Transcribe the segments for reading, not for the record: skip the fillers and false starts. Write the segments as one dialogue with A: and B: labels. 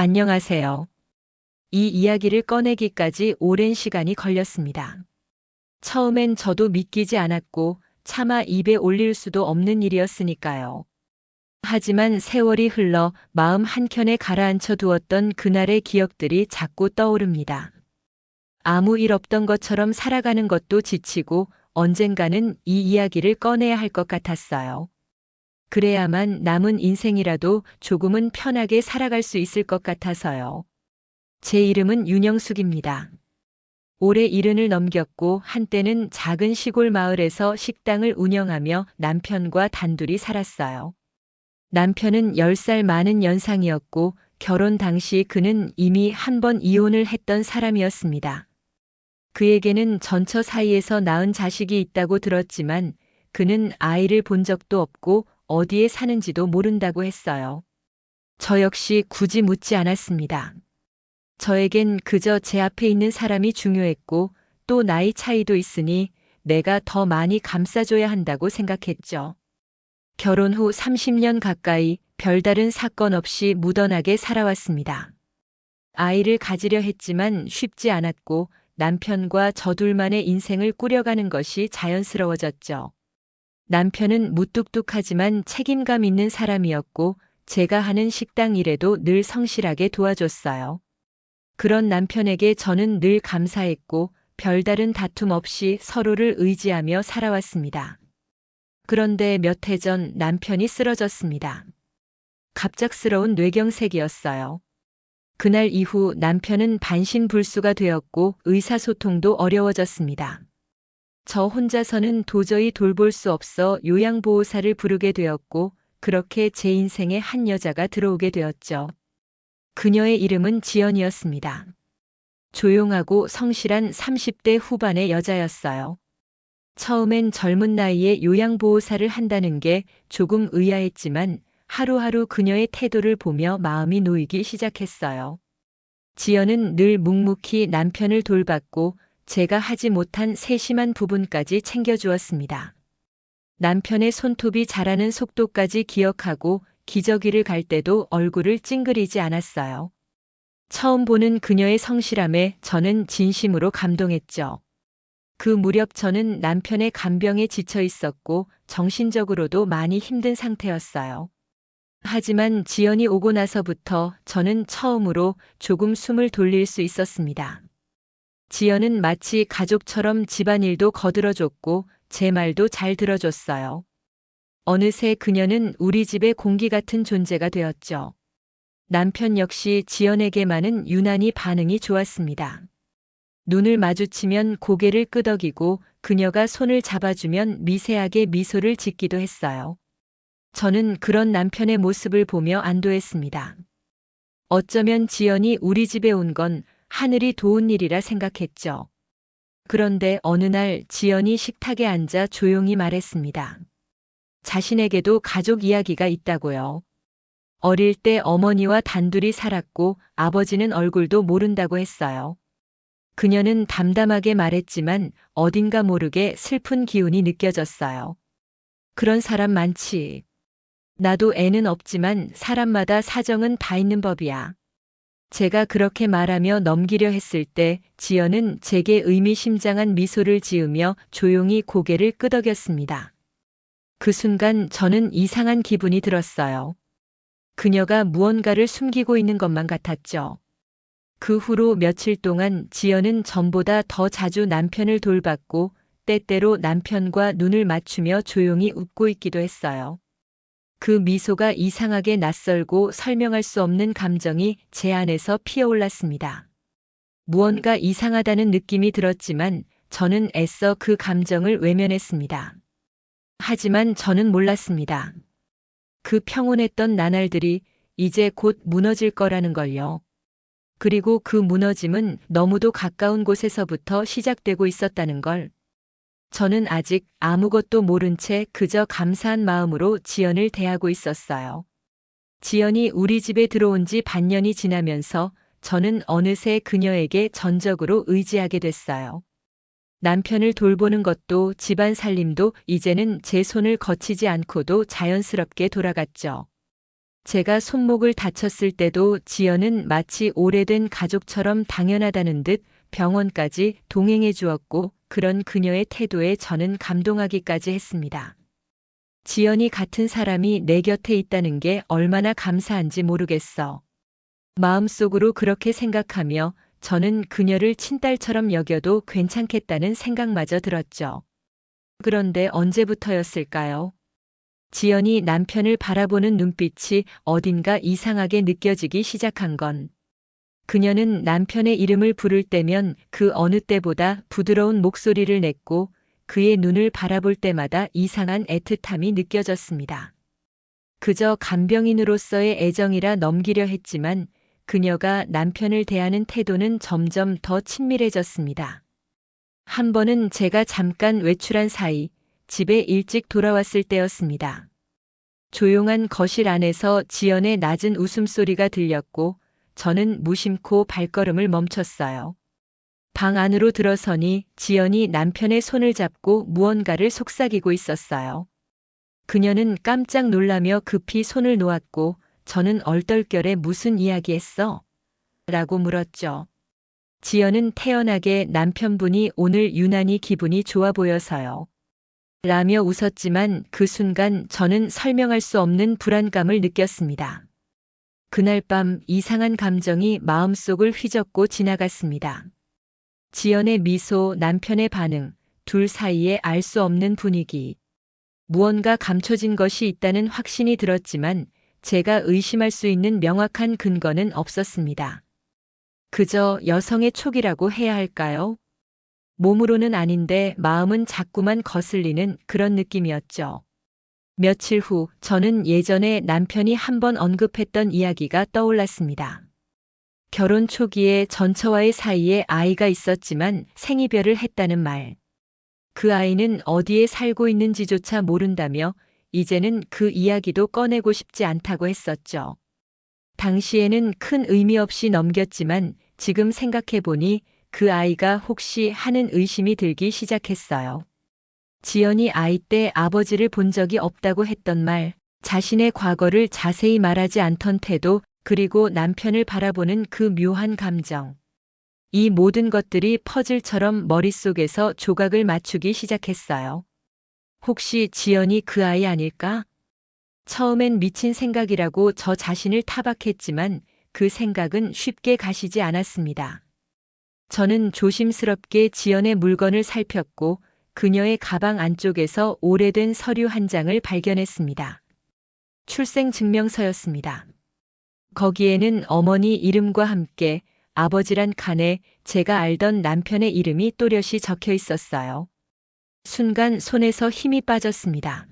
A: 안녕하세요. 이 이야기를 꺼내기까지 오랜 시간이 걸렸습니다. 처음엔 저도 믿기지 않았고 차마 입에 올릴 수도 없는 일이었으니까요. 하지만 세월이 흘러 마음 한켠에 가라앉혀 두었던 그날의 기억들이 자꾸 떠오릅니다. 아무 일 없던 것처럼 살아가는 것도 지치고 언젠가는 이 이야기를 꺼내야 할 것 같았어요. 그래야만 남은 인생이라도 조금은 편하게 살아갈 수 있을 것 같아서요. 제 이름은 윤영숙입니다. 올해 70을 넘겼고 한때는 작은 시골 마을에서 식당을 운영하며 남편과 단둘이 살았어요. 남편은 10살 많은 연상이었고 결혼 당시 그는 이미 한 번 이혼을 했던 사람이었습니다. 그에게는 전처 사이에서 낳은 자식이 있다고 들었지만 그는 아이를 본 적도 없고 어디에 사는지도 모른다고 했어요. 저 역시 굳이 묻지 않았습니다. 저에겐 그저 제 앞에 있는 사람이 중요했고 또 나이 차이도 있으니 내가 더 많이 감싸줘야 한다고 생각했죠. 결혼 후 30년 가까이 별다른 사건 없이 무던하게 살아왔습니다. 아이를 가지려 했지만 쉽지 않았고 남편과 저 둘만의 인생을 꾸려가는 것이 자연스러워졌죠. 남편은 무뚝뚝하지만 책임감 있는 사람이었고 제가 하는 식당 일에도 늘 성실하게 도와줬어요. 그런 남편에게 저는 늘 감사했고 별다른 다툼 없이 서로를 의지하며 살아왔습니다. 그런데 몇 해 전 남편이 쓰러졌습니다. 갑작스러운 뇌경색이었어요. 그날 이후 남편은 반신불수가 되었고 의사소통도 어려워졌습니다. 저 혼자서는 도저히 돌볼 수 없어 요양보호사를 부르게 되었고 그렇게 제 인생에 한 여자가 들어오게 되었죠. 그녀의 이름은 지연이었습니다. 조용하고 성실한 30대 후반의 여자였어요. 처음엔 젊은 나이에 요양보호사를 한다는 게 조금 의아했지만 하루하루 그녀의 태도를 보며 마음이 놓이기 시작했어요. 지연은 늘 묵묵히 남편을 돌봤고 제가 하지 못한 세심한 부분까지 챙겨주었습니다. 남편의 손톱이 자라는 속도까지 기억하고 기저귀를 갈 때도 얼굴을 찡그리지 않았어요. 처음 보는 그녀의 성실함에 저는 진심으로 감동했죠. 그 무렵 저는 남편의 간병에 지쳐 있었고 정신적으로도 많이 힘든 상태였어요. 하지만 지연이 오고 나서부터 저는 처음으로 조금 숨을 돌릴 수 있었습니다. 지연은 마치 가족처럼 집안일도 거들어줬고 제 말도 잘 들어줬어요. 어느새 그녀는 우리 집의 공기 같은 존재가 되었죠. 남편 역시 지연에게만은 유난히 반응이 좋았습니다. 눈을 마주치면 고개를 끄덕이고 그녀가 손을 잡아주면 미세하게 미소를 짓기도 했어요. 저는 그런 남편의 모습을 보며 안도했습니다. 어쩌면 지연이 우리 집에 온 건 하늘이 도운 일이라 생각했죠. 그런데 어느 날 지연이 식탁에 앉아 조용히 말했습니다. 자신에게도 가족 이야기가 있다고요. 어릴 때 어머니와 단둘이 살았고 아버지는 얼굴도 모른다고 했어요. 그녀는 담담하게 말했지만 어딘가 모르게 슬픈 기운이 느껴졌어요. 그런 사람 많지. 나도 애는 없지만 사람마다 사정은 다 있는 법이야. 제가 그렇게 말하며 넘기려 했을 때 지연은 제게 의미심장한 미소를 지으며 조용히 고개를 끄덕였습니다. 그 순간 저는 이상한 기분이 들었어요. 그녀가 무언가를 숨기고 있는 것만 같았죠. 그 후로 며칠 동안 지연은 전보다 더 자주 남편을 돌봤고 때때로 남편과 눈을 맞추며 조용히 웃고 있기도 했어요. 그 미소가 이상하게 낯설고 설명할 수 없는 감정이 제 안에서 피어올랐습니다. 무언가 이상하다는 느낌이 들었지만 저는 애써 그 감정을 외면했습니다. 하지만 저는 몰랐습니다. 그 평온했던 나날들이 이제 곧 무너질 거라는 걸요. 그리고 그 무너짐은 너무도 가까운 곳에서부터 시작되고 있었다는 걸. 저는 아직 아무것도 모른 채 그저 감사한 마음으로 지연을 대하고 있었어요. 지연이 우리 집에 들어온 지 반년이 지나면서 저는 어느새 그녀에게 전적으로 의지하게 됐어요. 남편을 돌보는 것도 집안 살림도 이제는 제 손을 거치지 않고도 자연스럽게 돌아갔죠. 제가 손목을 다쳤을 때도 지연은 마치 오래된 가족처럼 당연하다는 듯 병원까지 동행해 주었고 그런 그녀의 태도에 저는 감동하기까지 했습니다. 지연이 같은 사람이 내 곁에 있다는 게 얼마나 감사한지 모르겠어. 마음속으로 그렇게 생각하며 저는 그녀를 친딸처럼 여겨도 괜찮겠다는 생각마저 들었죠. 그런데 언제부터였을까요? 지연이 남편을 바라보는 눈빛이 어딘가 이상하게 느껴지기 시작한 건 그녀는 남편의 이름을 부를 때면 그 어느 때보다 부드러운 목소리를 냈고 그의 눈을 바라볼 때마다 이상한 애틋함이 느껴졌습니다. 그저 간병인으로서의 애정이라 넘기려 했지만 그녀가 남편을 대하는 태도는 점점 더 친밀해졌습니다. 한 번은 제가 잠깐 외출한 사이 집에 일찍 돌아왔을 때였습니다. 조용한 거실 안에서 지연의 낮은 웃음소리가 들렸고 저는 무심코 발걸음을 멈췄어요. 방 안으로 들어서니 지연이 남편의 손을 잡고 무언가를 속삭이고 있었어요. 그녀는 깜짝 놀라며 급히 손을 놓았고 저는 얼떨결에 무슨 이야기했어? 라고 물었죠. 지연은 태연하게 남편분이 오늘 유난히 기분이 좋아 보여서요. 라며 웃었지만 그 순간 저는 설명할 수 없는 불안감을 느꼈습니다. 그날 밤 이상한 감정이 마음속을 휘젓고 지나갔습니다. 지연의 미소, 남편의 반응, 둘 사이에 알 수 없는 분위기. 무언가 감춰진 것이 있다는 확신이 들었지만 제가 의심할 수 있는 명확한 근거는 없었습니다. 그저 여성의 촉이라고 해야 할까요? 몸으로는 아닌데 마음은 자꾸만 거슬리는 그런 느낌이었죠. 며칠 후 저는 예전에 남편이 한번 언급했던 이야기가 떠올랐습니다. 결혼 초기에 전처와의 사이에 아이가 있었지만 생이별을 했다는 말. 그 아이는 어디에 살고 있는지조차 모른다며 이제는 그 이야기도 꺼내고 싶지 않다고 했었죠. 당시에는 큰 의미 없이 넘겼지만 지금 생각해보니 그 아이가 혹시 하는 의심이 들기 시작했어요. 지연이 아이 때 아버지를 본 적이 없다고 했던 말, 자신의 과거를 자세히 말하지 않던 태도, 그리고 남편을 바라보는 그 묘한 감정. 이 모든 것들이 퍼즐처럼 머릿속에서 조각을 맞추기 시작했어요. 혹시 지연이 그 아이 아닐까? 처음엔 미친 생각이라고 저 자신을 타박했지만 그 생각은 쉽게 가시지 않았습니다. 저는 조심스럽게 지연의 물건을 살폈고 그녀의 가방 안쪽에서 오래된 서류 한 장을 발견했습니다. 출생증명서였습니다. 거기에는 어머니 이름과 함께 아버지란 칸에 제가 알던 남편의 이름이 또렷이 적혀 있었어요. 순간 손에서 힘이 빠졌습니다.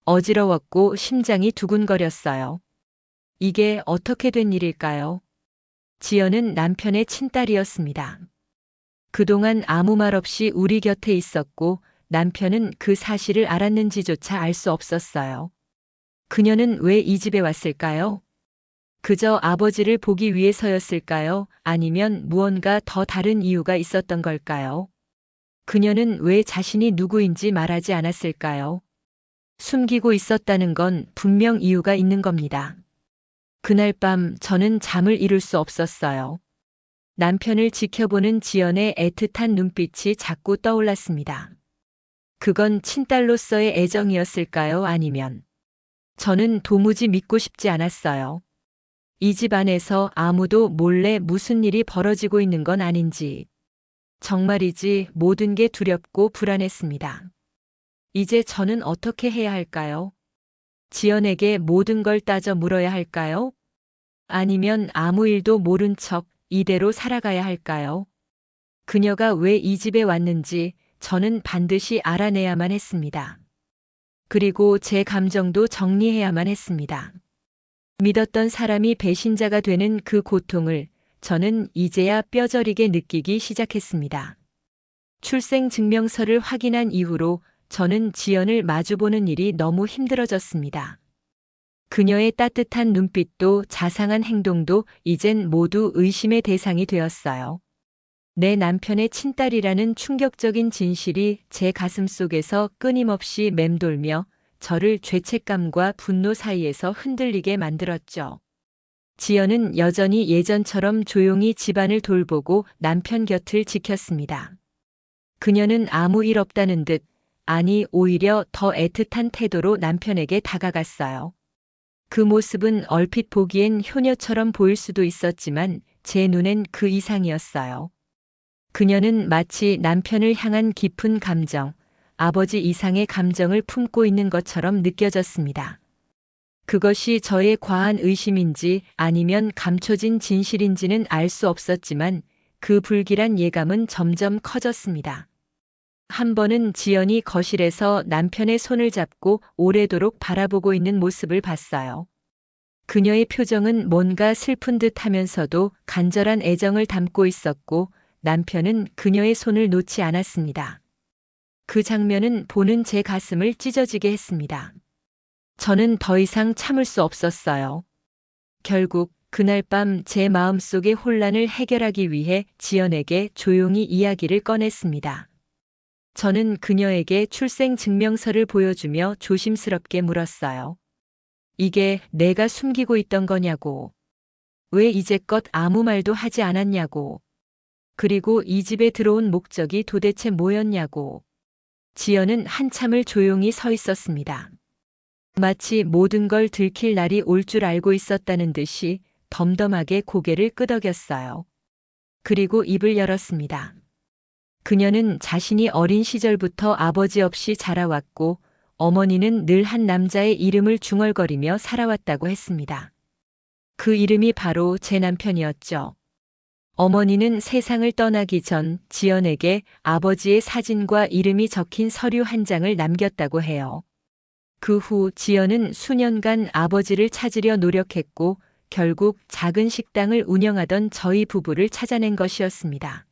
A: 어지러웠고 심장이 두근거렸어요. 이게 어떻게 된 일일까요? 지연은 남편의 친딸이었습니다. 그동안 아무 말 없이 우리 곁에 있었고 남편은 그 사실을 알았는지조차 알 수 없었어요. 그녀는 왜 이 집에 왔을까요? 그저 아버지를 보기 위해서였을까요? 아니면 무언가 더 다른 이유가 있었던 걸까요? 그녀는 왜 자신이 누구인지 말하지 않았을까요? 숨기고 있었다는 건 분명 이유가 있는 겁니다. 그날 밤 저는 잠을 이룰 수 없었어요. 남편을 지켜보는 지연의 애틋한 눈빛이 자꾸 떠올랐습니다. 그건 친딸로서의 애정이었을까요? 아니면 저는 도무지 믿고 싶지 않았어요. 이 집 안에서 아무도 몰래 무슨 일이 벌어지고 있는 건 아닌지. 정말이지 모든 게 두렵고 불안했습니다. 이제 저는 어떻게 해야 할까요? 지연에게 모든 걸 따져 물어야 할까요? 아니면 아무 일도 모른 척 이대로 살아가야 할까요? 그녀가 왜 이 집에 왔는지 저는 반드시 알아내야만 했습니다. 그리고 제 감정도 정리해야만 했습니다. 믿었던 사람이 배신자가 되는 그 고통을 저는 이제야 뼈저리게 느끼기 시작했습니다. 출생증명서를 확인한 이후로 저는 지연을 마주보는 일이 너무 힘들어졌습니다. 그녀의 따뜻한 눈빛도 자상한 행동도 이젠 모두 의심의 대상이 되었어요. 내 남편의 친딸이라는 충격적인 진실이 제 가슴 속에서 끊임없이 맴돌며 저를 죄책감과 분노 사이에서 흔들리게 만들었죠. 지연은 여전히 예전처럼 조용히 집안을 돌보고 남편 곁을 지켰습니다. 그녀는 아무 일 없다는 듯, 아니 오히려 더 애틋한 태도로 남편에게 다가갔어요. 그 모습은 얼핏 보기엔 효녀처럼 보일 수도 있었지만 제 눈엔 그 이상이었어요. 그녀는 마치 남편을 향한 깊은 감정, 아버지 이상의 감정을 품고 있는 것처럼 느껴졌습니다. 그것이 저의 과한 의심인지 아니면 감춰진 진실인지는 알 수 없었지만 그 불길한 예감은 점점 커졌습니다. 한 번은 지연이 거실에서 남편의 손을 잡고 오래도록 바라보고 있는 모습을 봤어요. 그녀의 표정은 뭔가 슬픈 듯 하면서도 간절한 애정을 담고 있었고 남편은 그녀의 손을 놓지 않았습니다. 그 장면은 보는 제 가슴을 찢어지게 했습니다. 저는 더 이상 참을 수 없었어요. 결국 그날 밤 제 마음속의 혼란을 해결하기 위해 지연에게 조용히 이야기를 꺼냈습니다. 저는 그녀에게 출생증명서를 보여주며 조심스럽게 물었어요. 이게 내가 숨기고 있던 거냐고. 왜 이제껏 아무 말도 하지 않았냐고. 그리고 이 집에 들어온 목적이 도대체 뭐였냐고. 지연은 한참을 조용히 서 있었습니다. 마치 모든 걸 들킬 날이 올 줄 알고 있었다는 듯이 덤덤하게 고개를 끄덕였어요. 그리고 입을 열었습니다. 그녀는 자신이 어린 시절부터 아버지 없이 자라왔고 어머니는 늘 한 남자의 이름을 중얼거리며 살아왔다고 했습니다. 그 이름이 바로 제 남편이었죠. 어머니는 세상을 떠나기 전 지연에게 아버지의 사진과 이름이 적힌 서류 한 장을 남겼다고 해요. 그 후 지연은 수년간 아버지를 찾으려 노력했고 결국 작은 식당을 운영하던 저희 부부를 찾아낸 것이었습니다.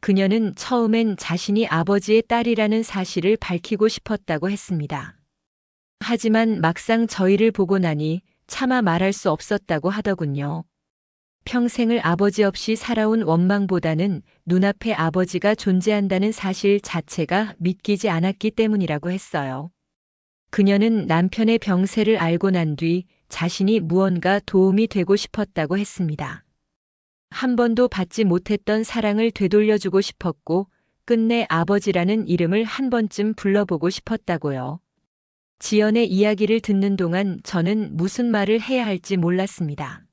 A: 그녀는 처음엔 자신이 아버지의 딸이라는 사실을 밝히고 싶었다고 했습니다. 하지만 막상 저희를 보고 나니 차마 말할 수 없었다고 하더군요. 평생을 아버지 없이 살아온 원망보다는 눈앞에 아버지가 존재한다는 사실 자체가 믿기지 않았기 때문이라고 했어요. 그녀는 남편의 병세를 알고 난 뒤 자신이 무언가 도움이 되고 싶었다고 했습니다. 한 번도 받지 못했던 사랑을 되돌려주고 싶었고 끝내 아버지라는 이름을 한 번쯤 불러보고 싶었다고요. 지연의 이야기를 듣는 동안 저는 무슨 말을 해야 할지 몰랐습니다.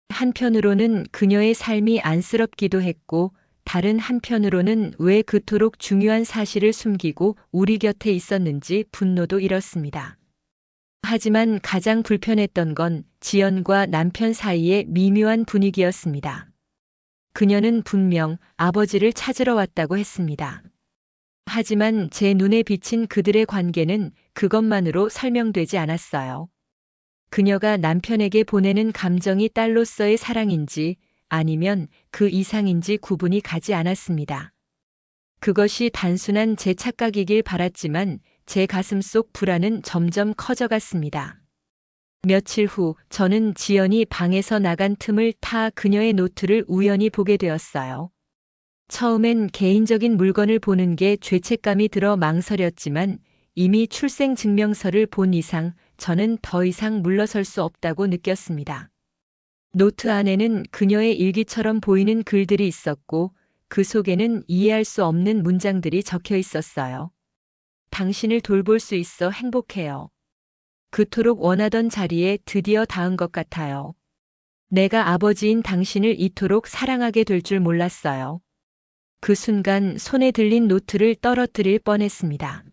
A: 한편으로는 그녀의 삶이 안쓰럽기도 했고 다른 한편으로는 왜 그토록 중요한 사실을 숨기고 우리 곁에 있었는지 분노도 일었습니다. 하지만 가장 불편했던 건 지연과 남편 사이의 미묘한 분위기였습니다. 그녀는 분명 아버지를 찾으러 왔다고 했습니다. 하지만 제 눈에 비친 그들의 관계는 그것만으로 설명되지 않았어요. 그녀가 남편에게 보내는 감정이 딸로서의 사랑인지 아니면 그 이상인지 구분이 가지 않았습니다. 그것이 단순한 제 착각이길 바랐지만 제 가슴 속 불안은 점점 커져갔습니다. 며칠 후 저는 지연이 방에서 나간 틈을 타 그녀의 노트를 우연히 보게 되었어요. 처음엔 개인적인 물건을 보는 게 죄책감이 들어 망설였지만 이미 출생증명서를 본 이상 저는 더 이상 물러설 수 없다고 느꼈습니다. 노트 안에는 그녀의 일기처럼 보이는 글들이 있었고 그 속에는 이해할 수 없는 문장들이 적혀 있었어요. 당신을 돌볼 수 있어 행복해요. 그토록 원하던 자리에 드디어 닿은 것 같아요. 내가 아버지인 당신을 이토록 사랑하게 될 줄 몰랐어요. 그 순간 손에 들린 노트를 떨어뜨릴 뻔했습니다.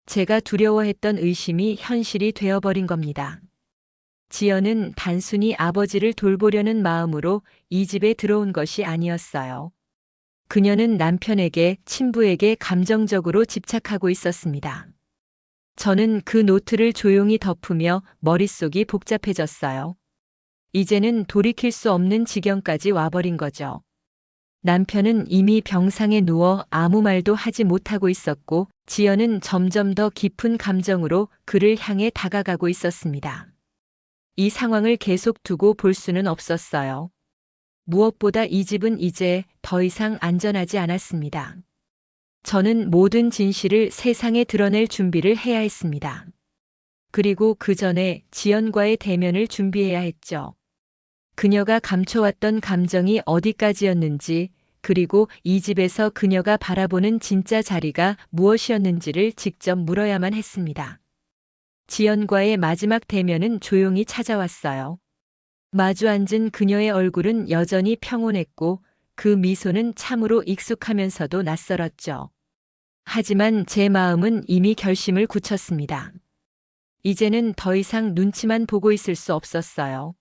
A: 제가 두려워했던 의심이 현실이 되어버린 겁니다. 지연은 단순히 아버지를 돌보려는 마음으로 이 집에 들어온 것이 아니었어요. 그녀는 남편에게, 친부에게 감정적으로 집착하고 있었습니다. 저는 그 노트를 조용히 덮으며 머릿속이 복잡해졌어요. 이제는 돌이킬 수 없는 지경까지 와버린 거죠. 남편은 이미 병상에 누워 아무 말도 하지 못하고 있었고 지연은 점점 더 깊은 감정으로 그를 향해 다가가고 있었습니다. 이 상황을 계속 두고 볼 수는 없었어요. 무엇보다 이 집은 이제 더 이상 안전하지 않았습니다. 저는 모든 진실을 세상에 드러낼 준비를 해야 했습니다. 그리고 그 전에 지연과의 대면을 준비해야 했죠. 그녀가 감춰왔던 감정이 어디까지였는지, 그리고 이 집에서 그녀가 바라보는 진짜 자리가 무엇이었는지를 직접 물어야만 했습니다. 지연과의 마지막 대면은 조용히 찾아왔어요. 마주 앉은 그녀의 얼굴은 여전히 평온했고 그 미소는 참으로 익숙하면서도 낯설었죠. 하지만 제 마음은 이미 결심을 굳혔습니다. 이제는 더 이상 눈치만 보고 있을 수 없었어요.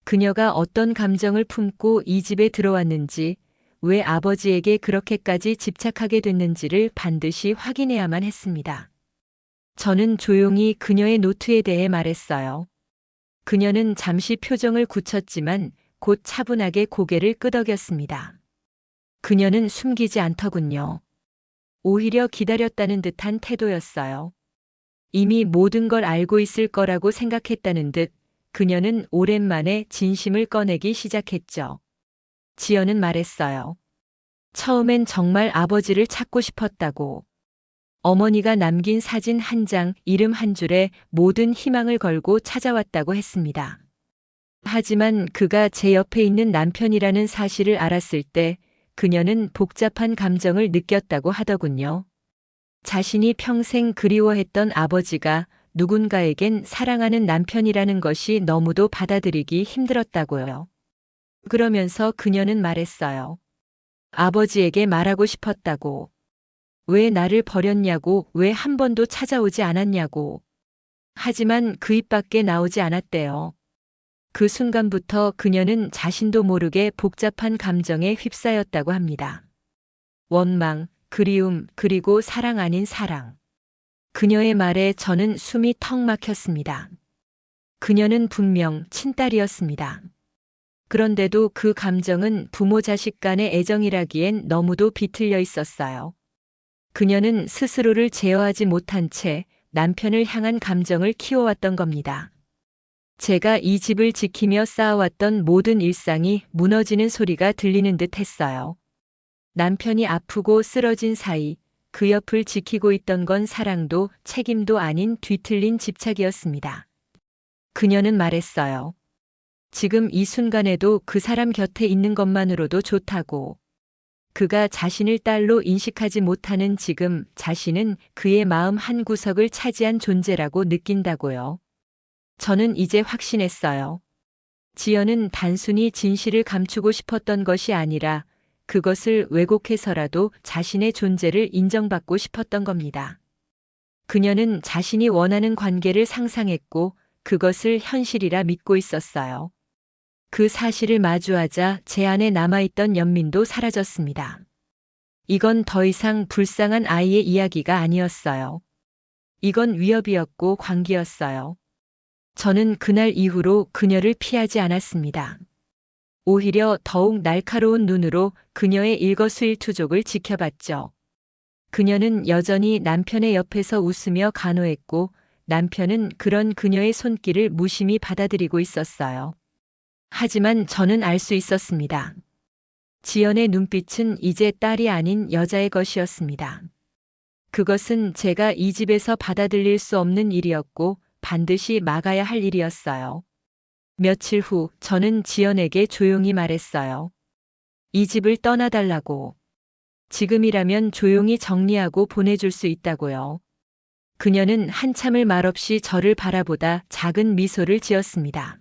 A: 그녀가 어떤 감정을 품고 이 집에 들어왔는지, 왜 아버지에게 그렇게까지 집착하게 됐는지를 반드시 확인해야만 했습니다. 저는 조용히 그녀의 노트에 대해 말했어요. 그녀는 잠시 표정을 굳혔지만 곧 차분하게 고개를 끄덕였습니다. 그녀는 숨기지 않더군요. 오히려 기다렸다는 듯한 태도였어요. 이미 모든 걸 알고 있을 거라고 생각했다는 듯 그녀는 오랜만에 진심을 꺼내기 시작했죠. 지연은 말했어요. 처음엔 정말 아버지를 찾고 싶었다고. 어머니가 남긴 사진 한 장, 이름 한 줄에 모든 희망을 걸고 찾아왔다고 했습니다. 하지만 그가 제 옆에 있는 남편이라는 사실을 알았을 때 그녀는 복잡한 감정을 느꼈다고 하더군요. 자신이 평생 그리워했던 아버지가 누군가에겐 사랑하는 남편이라는 것이 너무도 받아들이기 힘들었다고요. 그러면서 그녀는 말했어요. 아버지에게 말하고 싶었다고. 왜 나를 버렸냐고, 왜 한 번도 찾아오지 않았냐고. 하지만 그 입 밖에 나오지 않았대요. 그 순간부터 그녀는 자신도 모르게 복잡한 감정에 휩싸였다고 합니다. 원망, 그리움, 그리고 사랑 아닌 사랑. 그녀의 말에 저는 숨이 턱 막혔습니다. 그녀는 분명 친딸이었습니다. 그런데도 그 감정은 부모 자식 간의 애정이라기엔 너무도 비틀려 있었어요. 그녀는 스스로를 제어하지 못한 채 남편을 향한 감정을 키워왔던 겁니다. 제가 이 집을 지키며 쌓아왔던 모든 일상이 무너지는 소리가 들리는 듯 했어요. 남편이 아프고 쓰러진 사이 그 옆을 지키고 있던 건 사랑도 책임도 아닌 뒤틀린 집착이었습니다. 그녀는 말했어요. 지금 이 순간에도 그 사람 곁에 있는 것만으로도 좋다고. 그가 자신을 딸로 인식하지 못하는 지금 자신은 그의 마음 한구석을 차지한 존재라고 느낀다고요. 저는 이제 확신했어요. 지연은 단순히 진실을 감추고 싶었던 것이 아니라 그것을 왜곡해서라도 자신의 존재를 인정받고 싶었던 겁니다. 그녀는 자신이 원하는 관계를 상상했고 그것을 현실이라 믿고 있었어요. 그 사실을 마주하자 제 안에 남아있던 연민도 사라졌습니다. 이건 더 이상 불쌍한 아이의 이야기가 아니었어요. 이건 위협이었고 광기였어요. 저는 그날 이후로 그녀를 피하지 않았습니다. 오히려 더욱 날카로운 눈으로 그녀의 일거수일투족을 지켜봤죠. 그녀는 여전히 남편의 옆에서 웃으며 간호했고 남편은 그런 그녀의 손길을 무심히 받아들이고 있었어요. 하지만 저는 알 수 있었습니다. 지연의 눈빛은 이제 딸이 아닌 여자의 것이었습니다. 그것은 제가 이 집에서 받아들일 수 없는 일이었고 반드시 막아야 할 일이었어요. 며칠 후 저는 지연에게 조용히 말했어요. 이 집을 떠나달라고. 지금이라면 조용히 정리하고 보내줄 수 있다고요. 그녀는 한참을 말없이 저를 바라보다 작은 미소를 지었습니다.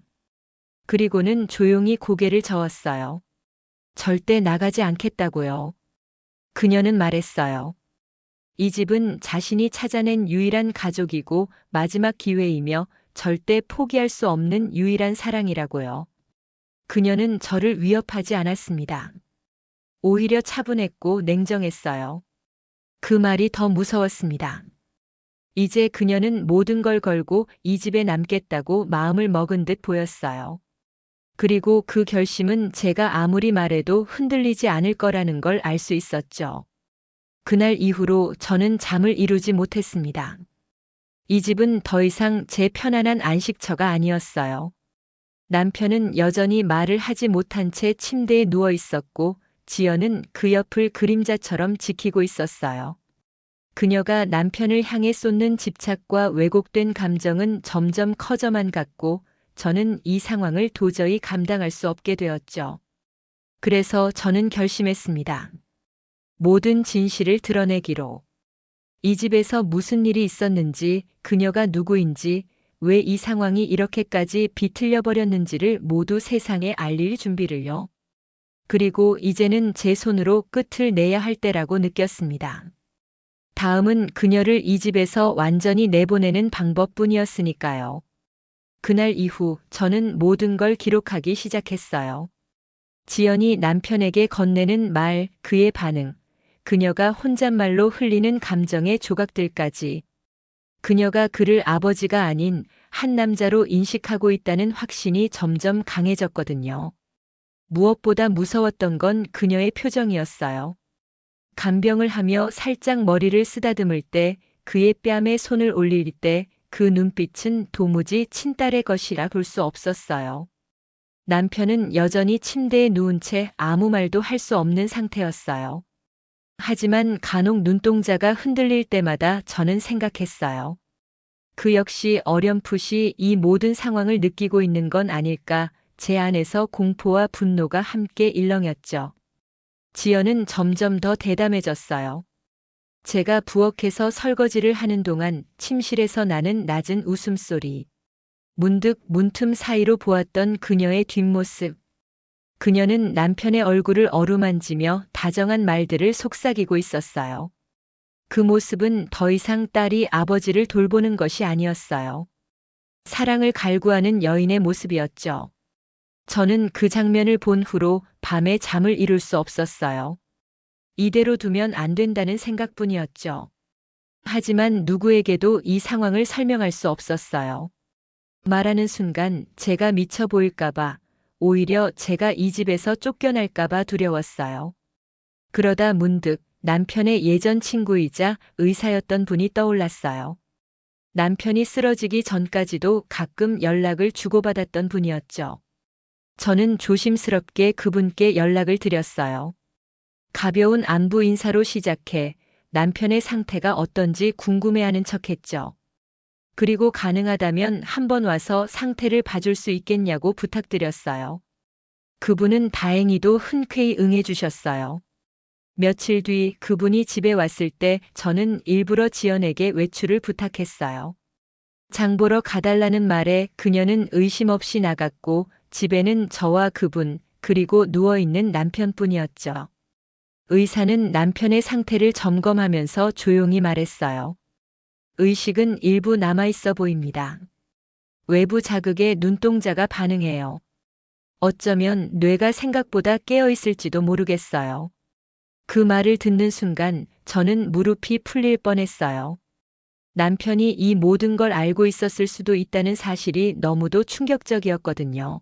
A: 그리고는 조용히 고개를 저었어요. 절대 나가지 않겠다고요. 그녀는 말했어요. 이 집은 자신이 찾아낸 유일한 가족이고 마지막 기회이며 절대 포기할 수 없는 유일한 사랑이라고요. 그녀는 저를 위협하지 않았습니다. 오히려 차분했고 냉정했어요. 그 말이 더 무서웠습니다. 이제 그녀는 모든 걸 걸고 이 집에 남겠다고 마음을 먹은 듯 보였어요. 그리고 그 결심은 제가 아무리 말해도 흔들리지 않을 거라는 걸 알 수 있었죠. 그날 이후로 저는 잠을 이루지 못했습니다. 이 집은 더 이상 제 편안한 안식처가 아니었어요. 남편은 여전히 말을 하지 못한 채 침대에 누워 있었고 지연은 그 옆을 그림자처럼 지키고 있었어요. 그녀가 남편을 향해 쏟는 집착과 왜곡된 감정은 점점 커져만 갔고 저는 이 상황을 도저히 감당할 수 없게 되었죠. 그래서 저는 결심했습니다. 모든 진실을 드러내기로. 이 집에서 무슨 일이 있었는지, 그녀가 누구인지, 왜 이 상황이 이렇게까지 비틀려 버렸는지를 모두 세상에 알릴 준비를요. 그리고 이제는 제 손으로 끝을 내야 할 때라고 느꼈습니다. 다음은 그녀를 이 집에서 완전히 내보내는 방법뿐이었으니까요. 그날 이후 저는 모든 걸 기록하기 시작했어요. 지연이 남편에게 건네는 말, 그의 반응, 그녀가 혼잣말로 흘리는 감정의 조각들까지. 그녀가 그를 아버지가 아닌 한 남자로 인식하고 있다는 확신이 점점 강해졌거든요. 무엇보다 무서웠던 건 그녀의 표정이었어요. 간병을 하며 살짝 머리를 쓰다듬을 때, 그의 뺨에 손을 올릴 때 그 눈빛은 도무지 친딸의 것이라 볼 수 없었어요. 남편은 여전히 침대에 누운 채 아무 말도 할 수 없는 상태였어요. 하지만 간혹 눈동자가 흔들릴 때마다 저는 생각했어요. 그 역시 어렴풋이 이 모든 상황을 느끼고 있는 건 아닐까. 제 안에서 공포와 분노가 함께 일렁였죠. 지연은 점점 더 대담해졌어요. 제가 부엌에서 설거지를 하는 동안 침실에서 나는 낮은 웃음소리. 문득 문틈 사이로 보았던 그녀의 뒷모습. 그녀는 남편의 얼굴을 어루만지며 다정한 말들을 속삭이고 있었어요. 그 모습은 더 이상 딸이 아버지를 돌보는 것이 아니었어요. 사랑을 갈구하는 여인의 모습이었죠. 저는 그 장면을 본 후로 밤에 잠을 이룰 수 없었어요. 이대로 두면 안 된다는 생각뿐이었죠. 하지만 누구에게도 이 상황을 설명할 수 없었어요. 말하는 순간 제가 미쳐 보일까봐, 오히려 제가 이 집에서 쫓겨날까봐 두려웠어요. 그러다 문득 남편의 예전 친구이자 의사였던 분이 떠올랐어요. 남편이 쓰러지기 전까지도 가끔 연락을 주고받았던 분이었죠. 저는 조심스럽게 그분께 연락을 드렸어요. 가벼운 안부 인사로 시작해 남편의 상태가 어떤지 궁금해하는 척했죠. 그리고 가능하다면 한번 와서 상태를 봐줄 수 있겠냐고 부탁드렸어요. 그분은 다행히도 흔쾌히 응해주셨어요. 며칠 뒤 그분이 집에 왔을 때 저는 일부러 지연에게 외출을 부탁했어요. 장 보러 가달라는 말에 그녀는 의심 없이 나갔고 집에는 저와 그분, 그리고 누워있는 남편뿐이었죠. 의사는 남편의 상태를 점검하면서 조용히 말했어요. 의식은 일부 남아있어 보입니다. 외부 자극에 눈동자가 반응해요. 어쩌면 뇌가 생각보다 깨어있을지도 모르겠어요. 그 말을 듣는 순간 저는 무릎이 풀릴 뻔했어요. 남편이 이 모든 걸 알고 있었을 수도 있다는 사실이 너무도 충격적이었거든요.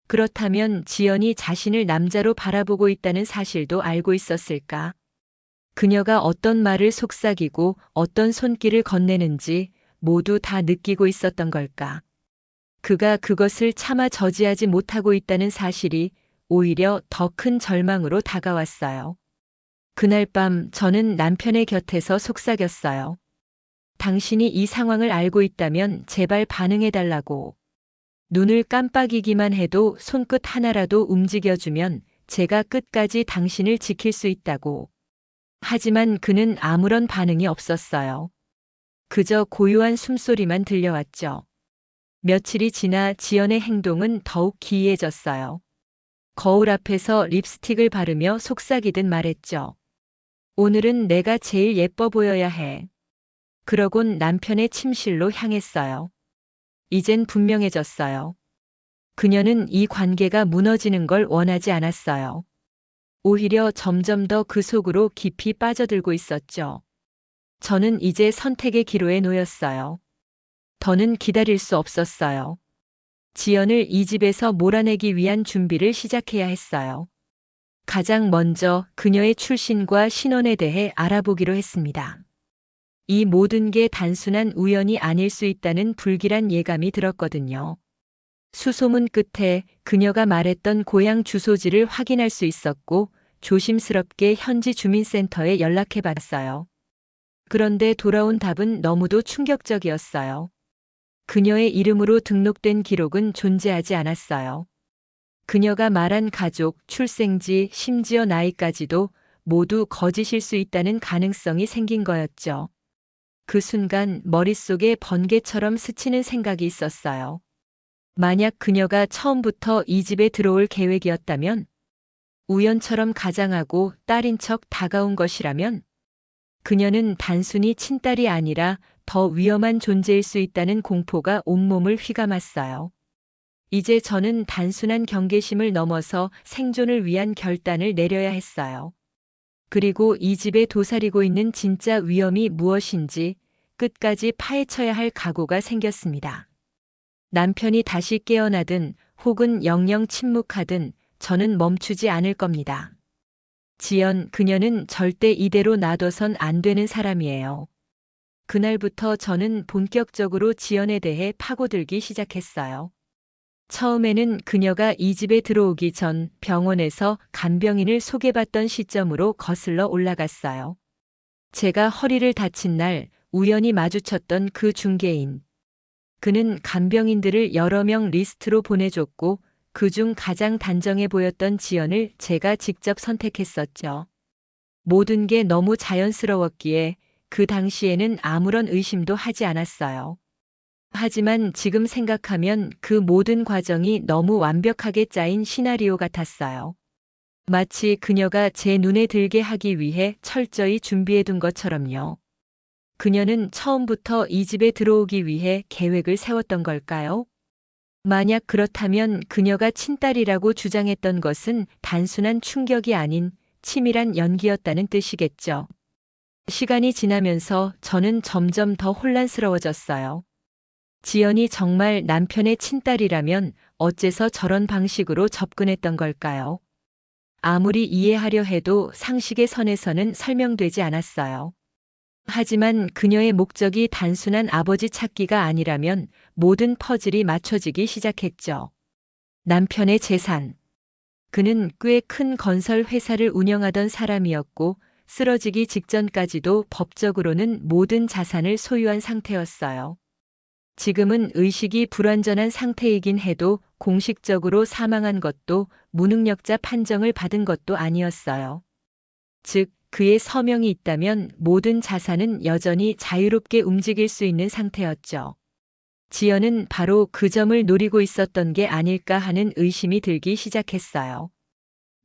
A: 그렇다면 지연이 자신을 남자로 바라보고 있다는 사실도 알고 있었을까? 그녀가 어떤 말을 속삭이고 어떤 손길을 건네는지 모두 다 느끼고 있었던 걸까? 그가 그것을 차마 저지하지 못하고 있다는 사실이 오히려 더 큰 절망으로 다가왔어요. 그날 밤 저는 남편의 곁에서 속삭였어요. 당신이 이 상황을 알고 있다면 제발 반응해달라고. 눈을 깜빡이기만 해도 손끝 하나라도 움직여주면 제가 끝까지 당신을 지킬 수 있다고. 하지만 그는 아무런 반응이 없었어요. 그저 고요한 숨소리만 들려왔죠. 며칠이 지나 지연의 행동은 더욱 기이해졌어요. 거울 앞에서 립스틱을 바르며 속삭이듯 말했죠. 오늘은 내가 제일 예뻐 보여야 해. 그러곤 남편의 침실로 향했어요. 이젠 분명해졌어요. 그녀는 이 관계가 무너지는 걸 원하지 않았어요. 오히려 점점 더 그 속으로 깊이 빠져들고 있었죠. 저는 이제 선택의 기로에 놓였어요. 더는 기다릴 수 없었어요. 지연을 이 집에서 몰아내기 위한 준비를 시작해야 했어요. 가장 먼저 그녀의 출신과 신원에 대해 알아보기로 했습니다. 이 모든 게 단순한 우연이 아닐 수 있다는 불길한 예감이 들었거든요. 수소문 끝에 그녀가 말했던 고향 주소지를 확인할 수 있었고 조심스럽게 현지 주민센터에 연락해 봤어요. 그런데 돌아온 답은 너무도 충격적이었어요. 그녀의 이름으로 등록된 기록은 존재하지 않았어요. 그녀가 말한 가족, 출생지, 심지어 나이까지도 모두 거짓일 수 있다는 가능성이 생긴 거였죠. 그 순간 머릿속에 번개처럼 스치는 생각이 있었어요. 만약 그녀가 처음부터 이 집에 들어올 계획이었다면, 우연처럼 가장하고 딸인 척 다가온 것이라면, 그녀는 단순히 친딸이 아니라 더 위험한 존재일 수 있다는 공포가 온몸을 휘감았어요. 이제 저는 단순한 경계심을 넘어서 생존을 위한 결단을 내려야 했어요. 그리고 이 집에 도사리고 있는 진짜 위험이 무엇인지 끝까지 파헤쳐야 할 각오가 생겼습니다. 남편이 다시 깨어나든 혹은 영영 침묵하든 저는 멈추지 않을 겁니다. 지연, 그녀는 절대 이대로 놔둬선 안 되는 사람이에요. 그날부터 저는 본격적으로 지연에 대해 파고들기 시작했어요. 처음에는 그녀가 이 집에 들어오기 전 병원에서 간병인을 소개받던 시점으로 거슬러 올라갔어요. 제가 허리를 다친 날 우연히 마주쳤던 그 중개인. 그는 간병인들을 여러 명 리스트로 보내줬고 그중 가장 단정해 보였던 지연을 제가 직접 선택했었죠. 모든 게 너무 자연스러웠기에 그 당시에는 아무런 의심도 하지 않았어요. 하지만 지금 생각하면 그 모든 과정이 너무 완벽하게 짜인 시나리오 같았어요. 마치 그녀가 제 눈에 들게 하기 위해 철저히 준비해둔 것처럼요. 그녀는 처음부터 이 집에 들어오기 위해 계획을 세웠던 걸까요? 만약 그렇다면 그녀가 친딸이라고 주장했던 것은 단순한 충격이 아닌 치밀한 연기였다는 뜻이겠죠. 시간이 지나면서 저는 점점 더 혼란스러워졌어요. 지연이 정말 남편의 친딸이라면 어째서 저런 방식으로 접근했던 걸까요? 아무리 이해하려 해도 상식의 선에서는 설명되지 않았어요. 하지만 그녀의 목적이 단순한 아버지 찾기가 아니라면 모든 퍼즐이 맞춰지기 시작했죠. 남편의 재산. 그는 꽤 큰 건설 회사를 운영하던 사람이었고 쓰러지기 직전까지도 법적으로는 모든 자산을 소유한 상태였어요. 지금은 의식이 불완전한 상태이긴 해도 공식적으로 사망한 것도 무능력자 판정을 받은 것도 아니었어요. 즉, 그의 서명이 있다면 모든 자산은 여전히 자유롭게 움직일 수 있는 상태였죠. 지연은 바로 그 점을 노리고 있었던 게 아닐까 하는 의심이 들기 시작했어요.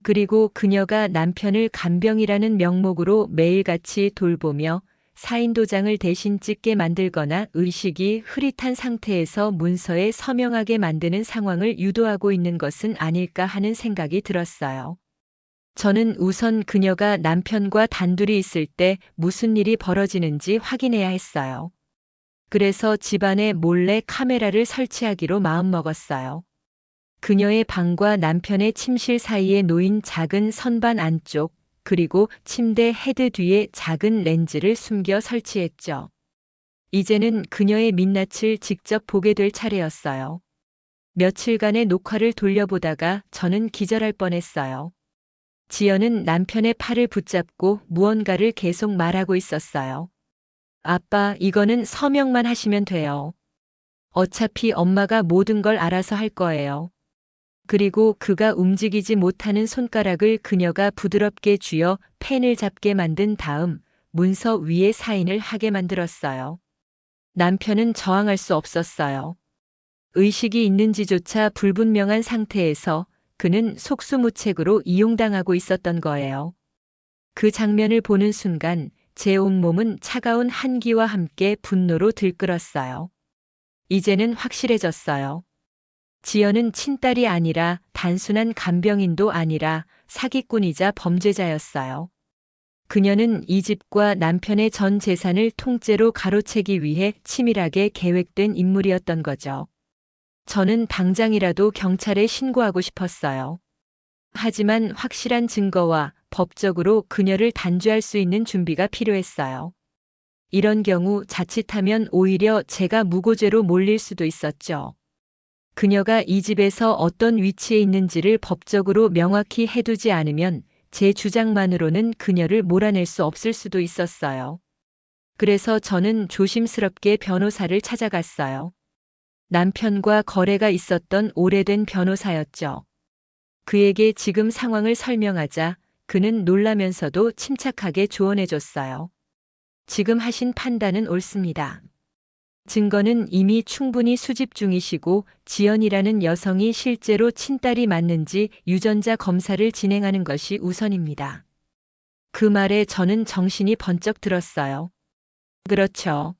A: 그리고 그녀가 남편을 간병이라는 명목으로 매일같이 돌보며 사인도장을 대신 찍게 만들거나 의식이 흐릿한 상태에서 문서에 서명하게 만드는 상황을 유도하고 있는 것은 아닐까 하는 생각이 들었어요. 저는 우선 그녀가 남편과 단둘이 있을 때 무슨 일이 벌어지는지 확인해야 했어요. 그래서 집안에 몰래 카메라를 설치하기로 마음먹었어요. 그녀의 방과 남편의 침실 사이에 놓인 작은 선반 안쪽, 그리고 침대 헤드 뒤에 작은 렌즈를 숨겨 설치했죠. 이제는 그녀의 민낯을 직접 보게 될 차례였어요. 며칠간의 녹화를 돌려보다가 저는 기절할 뻔했어요. 지연은 남편의 팔을 붙잡고 무언가를 계속 말하고 있었어요. 아빠, 이거는 서명만 하시면 돼요. 어차피 엄마가 모든 걸 알아서 할 거예요. 그리고 그가 움직이지 못하는 손가락을 그녀가 부드럽게 쥐어 펜을 잡게 만든 다음 문서 위에 사인을 하게 만들었어요. 남편은 저항할 수 없었어요. 의식이 있는지조차 불분명한 상태에서 그는 속수무책으로 이용당하고 있었던 거예요. 그 장면을 보는 순간 제 온몸은 차가운 한기와 함께 분노로 들끓었어요. 이제는 확실해졌어요. 지연은 친딸이 아니라 단순한 간병인도 아니라 사기꾼이자 범죄자였어요. 그녀는 이 집과 남편의 전 재산을 통째로 가로채기 위해 치밀하게 계획된 인물이었던 거죠. 저는 당장이라도 경찰에 신고하고 싶었어요. 하지만 확실한 증거와 법적으로 그녀를 단죄할 수 있는 준비가 필요했어요. 이런 경우 자칫하면 오히려 제가 무고죄로 몰릴 수도 있었죠. 그녀가 이 집에서 어떤 위치에 있는지를 법적으로 명확히 해두지 않으면 제 주장만으로는 그녀를 몰아낼 수 없을 수도 있었어요. 그래서 저는 조심스럽게 변호사를 찾아갔어요. 남편과 거래가 있었던 오래된 변호사였죠. 그에게 지금 상황을 설명하자 그는 놀라면서도 침착하게 조언해줬어요. 지금 하신 판단은 옳습니다. 증거는 이미 충분히 수집 중이시고 지연이라는 여성이 실제로 친딸이 맞는지 유전자 검사를 진행하는 것이 우선입니다. 그 말에 저는 정신이 번쩍 들었어요. 그렇죠.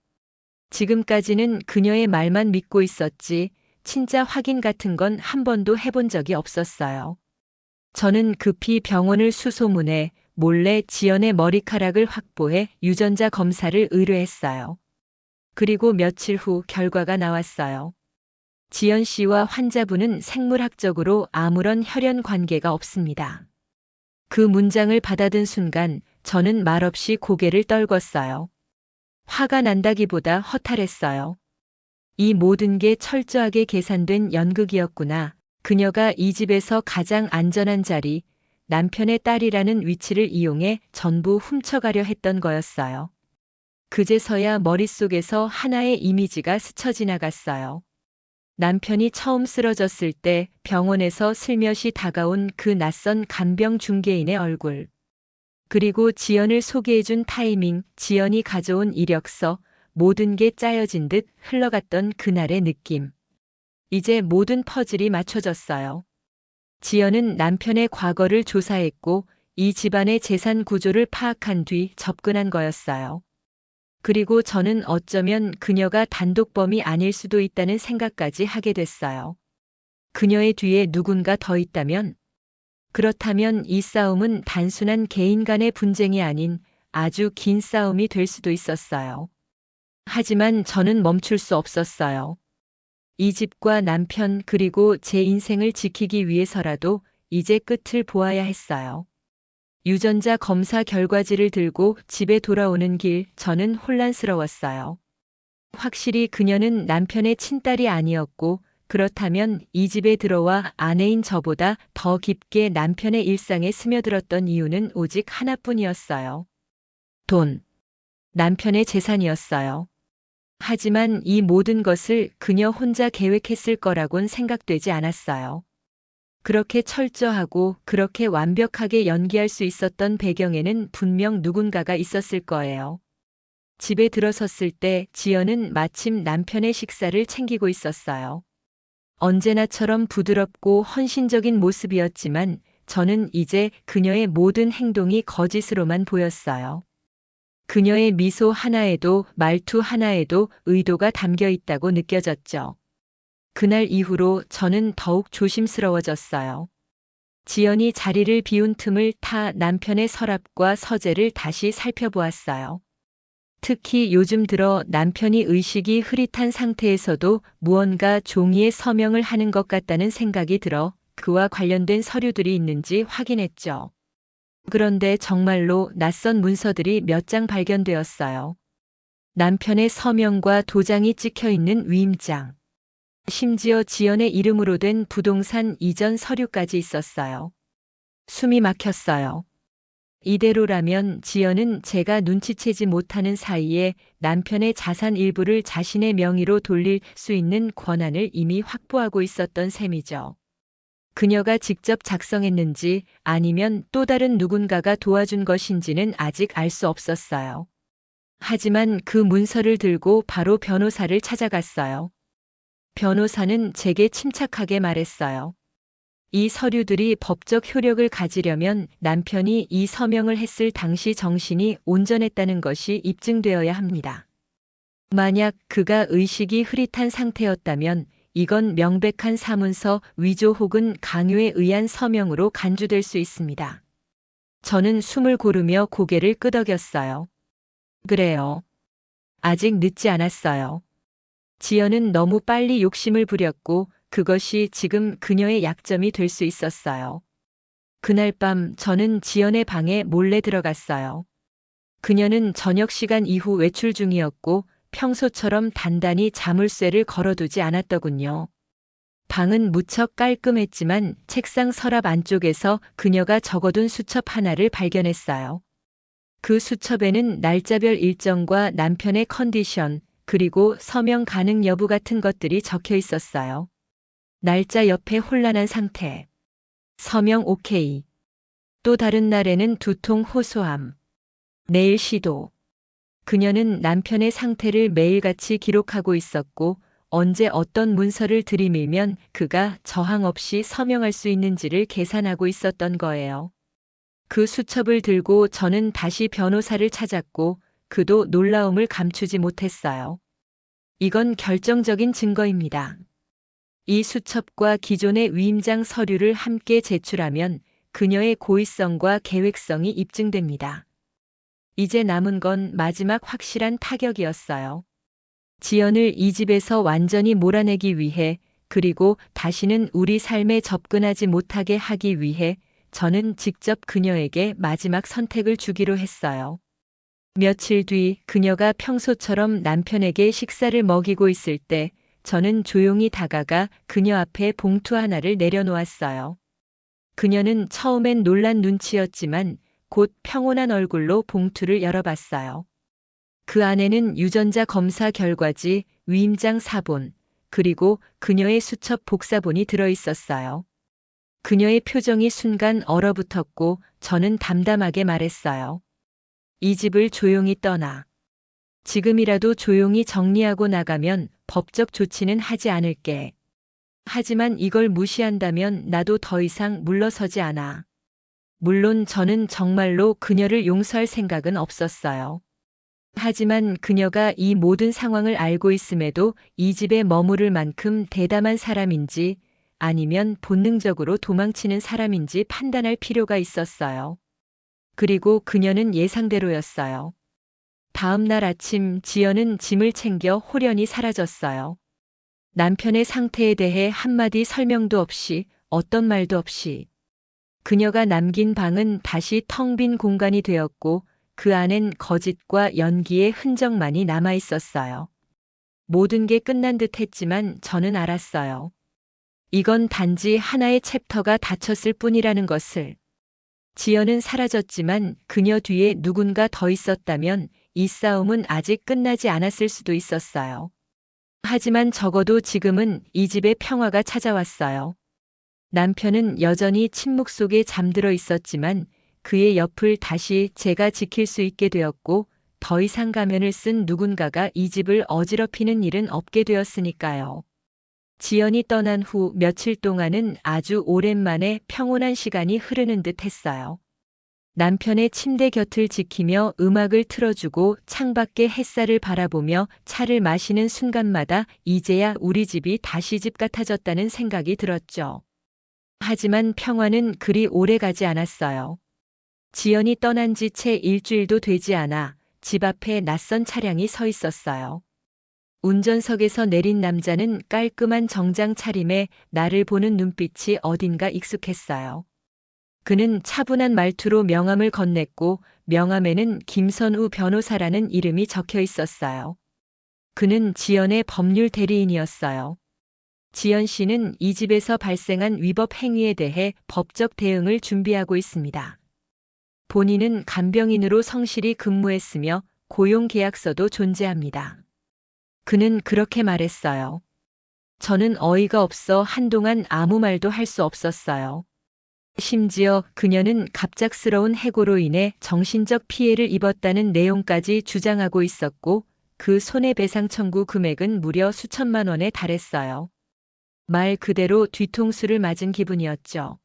A: 지금까지는 그녀의 말만 믿고 있었지 진짜 확인 같은 건 한 번도 해본 적이 없었어요. 저는 급히 병원을 수소문해 몰래 지연의 머리카락을 확보해 유전자 검사를 의뢰했어요. 그리고 며칠 후 결과가 나왔어요. 지연 씨와 환자분은 생물학적으로 아무런 혈연 관계가 없습니다. 그 문장을 받아든 순간 저는 말없이 고개를 떨궜어요. 화가 난다기보다 허탈했어요. 이 모든 게 철저하게 계산된 연극이었구나. 그녀가 이 집에서 가장 안전한 자리, 남편의 딸이라는 위치를 이용해 전부 훔쳐가려 했던 거였어요. 그제서야 머릿속에서 하나의 이미지가 스쳐 지나갔어요. 남편이 처음 쓰러졌을 때 병원에서 슬며시 다가온 그 낯선 간병 중개인의 얼굴. 그리고 지연을 소개해준 타이밍, 지연이 가져온 이력서, 모든 게 짜여진 듯 흘러갔던 그날의 느낌. 이제 모든 퍼즐이 맞춰졌어요. 지연은 남편의 과거를 조사했고 이 집안의 재산 구조를 파악한 뒤 접근한 거였어요. 그리고 저는 어쩌면 그녀가 단독범이 아닐 수도 있다는 생각까지 하게 됐어요. 그녀의 뒤에 누군가 더 있다면? 그렇다면 이 싸움은 단순한 개인 간의 분쟁이 아닌 아주 긴 싸움이 될 수도 있었어요. 하지만 저는 멈출 수 없었어요. 이 집과 남편 그리고 제 인생을 지키기 위해서라도 이제 끝을 보아야 했어요. 유전자 검사 결과지를 들고 집에 돌아오는 길 저는 혼란스러웠어요. 확실히 그녀는 남편의 친딸이 아니었고 그렇다면 이 집에 들어와 아내인 저보다 더 깊게 남편의 일상에 스며들었던 이유는 오직 하나뿐이었어요. 돈. 남편의 재산이었어요. 하지만 이 모든 것을 그녀 혼자 계획했을 거라곤 생각되지 않았어요. 그렇게 철저하고 그렇게 완벽하게 연기할 수 있었던 배경에는 분명 누군가가 있었을 거예요. 집에 들어섰을 때 지연은 마침 남편의 식사를 챙기고 있었어요. 언제나처럼 부드럽고 헌신적인 모습이었지만 저는 이제 그녀의 모든 행동이 거짓으로만 보였어요. 그녀의 미소 하나에도 말투 하나에도 의도가 담겨 있다고 느껴졌죠. 그날 이후로 저는 더욱 조심스러워졌어요. 지연이 자리를 비운 틈을 타 남편의 서랍과 서재를 다시 살펴보았어요. 특히 요즘 들어 남편이 의식이 흐릿한 상태에서도 무언가 종이에 서명을 하는 것 같다는 생각이 들어 그와 관련된 서류들이 있는지 확인했죠. 그런데 정말로 낯선 문서들이 몇 장 발견되었어요. 남편의 서명과 도장이 찍혀 있는 위임장. 심지어 지연의 이름으로 된 부동산 이전 서류까지 있었어요. 숨이 막혔어요. 이대로라면 지연은 제가 눈치채지 못하는 사이에 남편의 자산 일부를 자신의 명의로 돌릴 수 있는 권한을 이미 확보하고 있었던 셈이죠. 그녀가 직접 작성했는지 아니면 또 다른 누군가가 도와준 것인지는 아직 알 수 없었어요. 하지만 그 문서를 들고 바로 변호사를 찾아갔어요. 변호사는 제게 침착하게 말했어요. 이 서류들이 법적 효력을 가지려면 남편이 이 서명을 했을 당시 정신이 온전했다는 것이 입증되어야 합니다. 만약 그가 의식이 흐릿한 상태였다면 이건 명백한 사문서 위조 혹은 강요에 의한 서명으로 간주될 수 있습니다. 저는 숨을 고르며 고개를 끄덕였어요. 그래요. 아직 늦지 않았어요. 지연은 너무 빨리 욕심을 부렸고 그것이 지금 그녀의 약점이 될 수 있었어요. 그날 밤 저는 지연의 방에 몰래 들어갔어요. 그녀는 저녁 시간 이후 외출 중이었고 평소처럼 단단히 자물쇠를 걸어두지 않았더군요. 방은 무척 깔끔했지만 책상 서랍 안쪽에서 그녀가 적어둔 수첩 하나를 발견했어요. 그 수첩에는 날짜별 일정과 남편의 컨디션, 그리고 서명 가능 여부 같은 것들이 적혀 있었어요. 날짜 옆에 혼란한 상태. 서명 오케이. 또 다른 날에는 두통 호소함. 내일 시도. 그녀는 남편의 상태를 매일같이 기록하고 있었고 언제 어떤 문서를 들이밀면 그가 저항 없이 서명할 수 있는지를 계산하고 있었던 거예요. 그 수첩을 들고 저는 다시 변호사를 찾았고 그도 놀라움을 감추지 못했어요. 이건 결정적인 증거입니다. 이 수첩과 기존의 위임장 서류를 함께 제출하면 그녀의 고의성과 계획성이 입증됩니다. 이제 남은 건 마지막 확실한 타격이었어요. 지연을 이 집에서 완전히 몰아내기 위해, 그리고 다시는 우리 삶에 접근하지 못하게 하기 위해 저는 직접 그녀에게 마지막 선택을 주기로 했어요. 며칠 뒤 그녀가 평소처럼 남편에게 식사를 먹이고 있을 때 저는 조용히 다가가 그녀 앞에 봉투 하나를 내려놓았어요. 그녀는 처음엔 놀란 눈치였지만 곧 평온한 얼굴로 봉투를 열어봤어요. 그 안에는 유전자 검사 결과지, 위임장 사본, 그리고 그녀의 수첩 복사본이 들어있었어요. 그녀의 표정이 순간 얼어붙었고 저는 담담하게 말했어요. 이 집을 조용히 떠나. 지금이라도 조용히 정리하고 나가면 법적 조치는 하지 않을게. 하지만 이걸 무시한다면 나도 더 이상 물러서지 않아. 물론 저는 정말로 그녀를 용서할 생각은 없었어요. 하지만 그녀가 이 모든 상황을 알고 있음에도 이 집에 머무를 만큼 대담한 사람인지 아니면 본능적으로 도망치는 사람인지 판단할 필요가 있었어요. 그리고 그녀는 예상대로였어요. 다음 날 아침 지연은 짐을 챙겨 홀연히 사라졌어요. 남편의 상태에 대해 한마디 설명도 없이, 어떤 말도 없이. 그녀가 남긴 방은 다시 텅 빈 공간이 되었고 그 안엔 거짓과 연기의 흔적만이 남아 있었어요. 모든 게 끝난 듯 했지만 저는 알았어요. 이건 단지 하나의 챕터가 닫혔을 뿐이라는 것을. 지연은 사라졌지만 그녀 뒤에 누군가 더 있었다면 이 싸움은 아직 끝나지 않았을 수도 있었어요. 하지만 적어도 지금은 이 집에 평화가 찾아왔어요. 남편은 여전히 침묵 속에 잠들어 있었지만 그의 옆을 다시 제가 지킬 수 있게 되었고 더 이상 가면을 쓴 누군가가 이 집을 어지럽히는 일은 없게 되었으니까요. 지연이 떠난 후 며칠 동안은 아주 오랜만에 평온한 시간이 흐르는 듯 했어요. 남편의 침대 곁을 지키며 음악을 틀어주고 창밖의 햇살을 바라보며 차를 마시는 순간마다 이제야 우리 집이 다시 집 같아졌다는 생각이 들었죠. 하지만 평화는 그리 오래 가지 않았어요. 지연이 떠난 지 채 일주일도 되지 않아 집 앞에 낯선 차량이 서 있었어요. 운전석에서 내린 남자는 깔끔한 정장 차림에 나를 보는 눈빛이 어딘가 익숙했어요. 그는 차분한 말투로 명함을 건넸고 명함에는 김선우 변호사라는 이름이 적혀 있었어요. 그는 지연의 법률 대리인이었어요. 지연 씨는 이 집에서 발생한 위법 행위에 대해 법적 대응을 준비하고 있습니다. 본인은 간병인으로 성실히 근무했으며 고용계약서도 존재합니다. 그는 그렇게 말했어요. 저는 어이가 없어 한동안 아무 말도 할 수 없었어요. 심지어 그녀는 갑작스러운 해고로 인해 정신적 피해를 입었다는 내용까지 주장하고 있었고 그 손해배상 청구 금액은 무려 수천만 원에 달했어요. 말 그대로 뒤통수를 맞은 기분이었죠.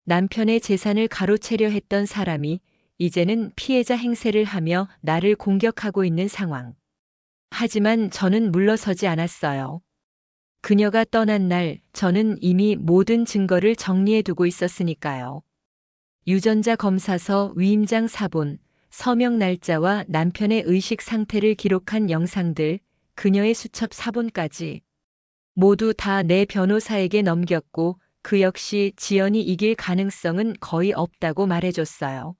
A: 남편의 재산을 가로채려 했던 사람이 이제는 피해자 행세를 하며 나를 공격하고 있는 상황. 하지만 저는 물러서지 않았어요. 그녀가 떠난 날 저는 이미 모든 증거를 정리해두고 있었으니까요. 유전자 검사서, 위임장 사본, 서명 날짜와 남편의 의식 상태를 기록한 영상들, 그녀의 수첩 사본까지 모두 다 내 변호사에게 넘겼고 그 역시 지연이 이길 가능성은 거의 없다고 말해줬어요.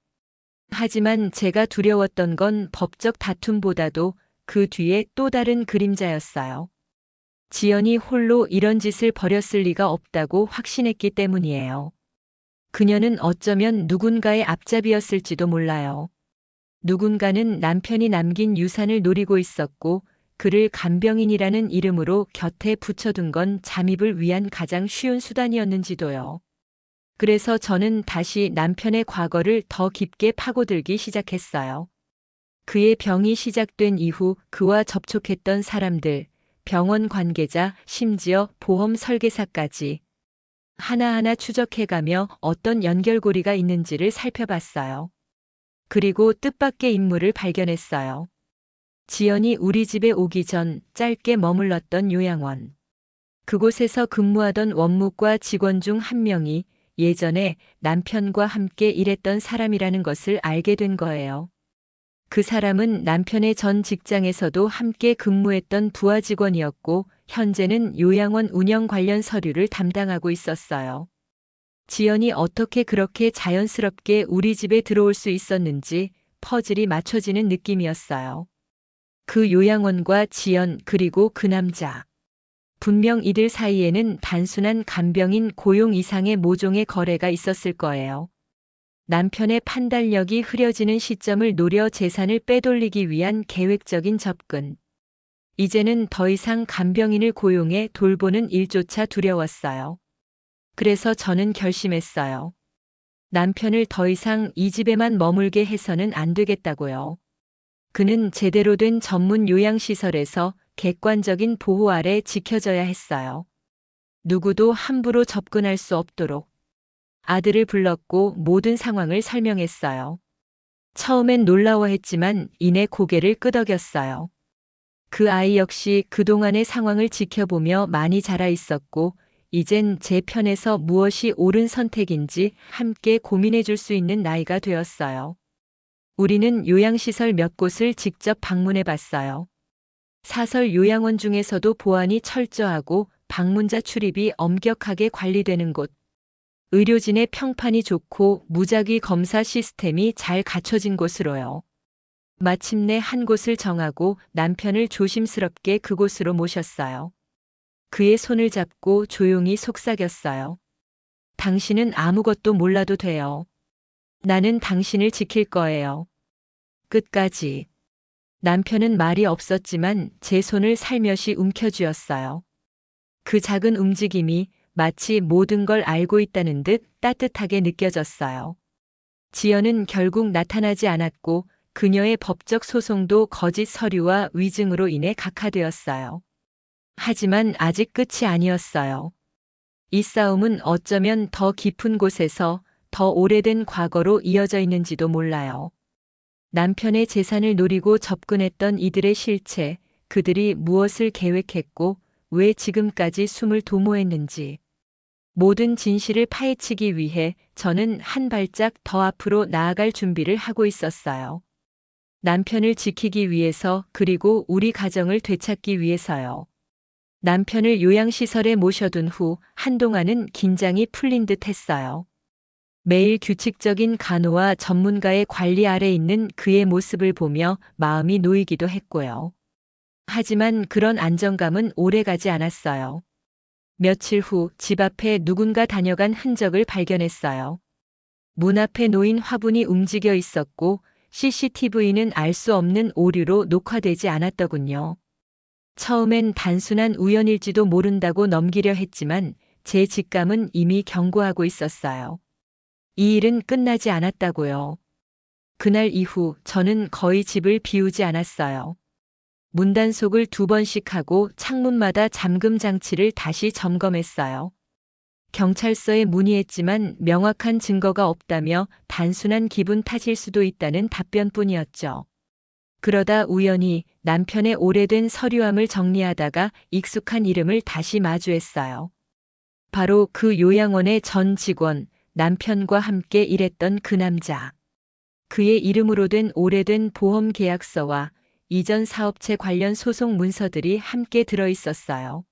A: 하지만 제가 두려웠던 건 법적 다툼보다도 그 뒤에 또 다른 그림자였어요. 지연이 홀로 이런 짓을 벌였을 리가 없다고 확신했기 때문이에요. 그녀는 어쩌면 누군가의 앞잡이였을지도 몰라요. 누군가는 남편이 남긴 유산을 노리고 있었고 그를 간병인이라는 이름으로 곁에 붙여둔 건 잠입을 위한 가장 쉬운 수단이었는지도요. 그래서 저는 다시 남편의 과거를 더 깊게 파고들기 시작했어요. 그의 병이 시작된 이후 그와 접촉했던 사람들, 병원 관계자, 심지어 보험 설계사까지 하나하나 추적해가며 어떤 연결고리가 있는지를 살펴봤어요. 그리고 뜻밖의 인물을 발견했어요. 지연이 우리 집에 오기 전 짧게 머물렀던 요양원. 그곳에서 근무하던 원무과 직원 중 한 명이 예전에 남편과 함께 일했던 사람이라는 것을 알게 된 거예요. 그 사람은 남편의 전 직장에서도 함께 근무했던 부하 직원이었고 현재는 요양원 운영 관련 서류를 담당하고 있었어요. 지연이 어떻게 그렇게 자연스럽게 우리 집에 들어올 수 있었는지 퍼즐이 맞춰지는 느낌이었어요. 그 요양원과 지연 그리고 그 남자. 분명 이들 사이에는 단순한 간병인 고용 이상의 모종의 거래가 있었을 거예요. 남편의 판단력이 흐려지는 시점을 노려 재산을 빼돌리기 위한 계획적인 접근. 이제는 더 이상 간병인을 고용해 돌보는 일조차 두려웠어요. 그래서 저는 결심했어요. 남편을 더 이상 이 집에만 머물게 해서는 안 되겠다고요. 그는 제대로 된 전문 요양시설에서 객관적인 보호 아래 지켜져야 했어요. 누구도 함부로 접근할 수 없도록. 아들을 불렀고 모든 상황을 설명했어요. 처음엔 놀라워했지만 이내 고개를 끄덕였어요. 그 아이 역시 그동안의 상황을 지켜보며 많이 자라 있었고 이젠 제 편에서 무엇이 옳은 선택인지 함께 고민해 줄 수 있는 나이가 되었어요. 우리는 요양시설 몇 곳을 직접 방문해 봤어요. 사설 요양원 중에서도 보안이 철저하고 방문자 출입이 엄격하게 관리되는 곳. 의료진의 평판이 좋고 무작위 검사 시스템이 잘 갖춰진 곳으로요. 마침내 한 곳을 정하고 남편을 조심스럽게 그곳으로 모셨어요. 그의 손을 잡고 조용히 속삭였어요. 당신은 아무것도 몰라도 돼요. 나는 당신을 지킬 거예요. 끝까지. 남편은 말이 없었지만 제 손을 살며시 움켜쥐었어요. 그 작은 움직임이 마치 모든 걸 알고 있다는 듯 따뜻하게 느껴졌어요. 지연은 결국 나타나지 않았고 그녀의 법적 소송도 거짓 서류와 위증으로 인해 각하되었어요. 하지만 아직 끝이 아니었어요. 이 싸움은 어쩌면 더 깊은 곳에서 더 오래된 과거로 이어져 있는지도 몰라요. 남편의 재산을 노리고 접근했던 이들의 실체, 그들이 무엇을 계획했고 왜 지금까지 숨을 도모했는지. 모든 진실을 파헤치기 위해 저는 한 발짝 더 앞으로 나아갈 준비를 하고 있었어요. 남편을 지키기 위해서 그리고 우리 가정을 되찾기 위해서요. 남편을 요양시설에 모셔둔 후 한동안은 긴장이 풀린 듯 했어요. 매일 규칙적인 간호와 전문가의 관리 아래 있는 그의 모습을 보며 마음이 놓이기도 했고요. 하지만 그런 안정감은 오래가지 않았어요. 며칠 후 집 앞에 누군가 다녀간 흔적을 발견했어요. 문 앞에 놓인 화분이 움직여 있었고 CCTV는 알 수 없는 오류로 녹화되지 않았더군요. 처음엔 단순한 우연일지도 모른다고 넘기려 했지만 제 직감은 이미 경고하고 있었어요. 이 일은 끝나지 않았다고요. 그날 이후 저는 거의 집을 비우지 않았어요. 문단속을 2번씩 하고 창문마다 잠금 장치를 다시 점검했어요. 경찰서에 문의했지만 명확한 증거가 없다며 단순한 기분 탓일 수도 있다는 답변뿐이었죠. 그러다 우연히 남편의 오래된 서류함을 정리하다가 익숙한 이름을 다시 마주했어요. 바로 그 요양원의 전 직원, 남편과 함께 일했던 그 남자. 그의 이름으로 된 오래된 보험 계약서와 이전 사업체 관련 소송 문서들이 함께 들어 있었어요.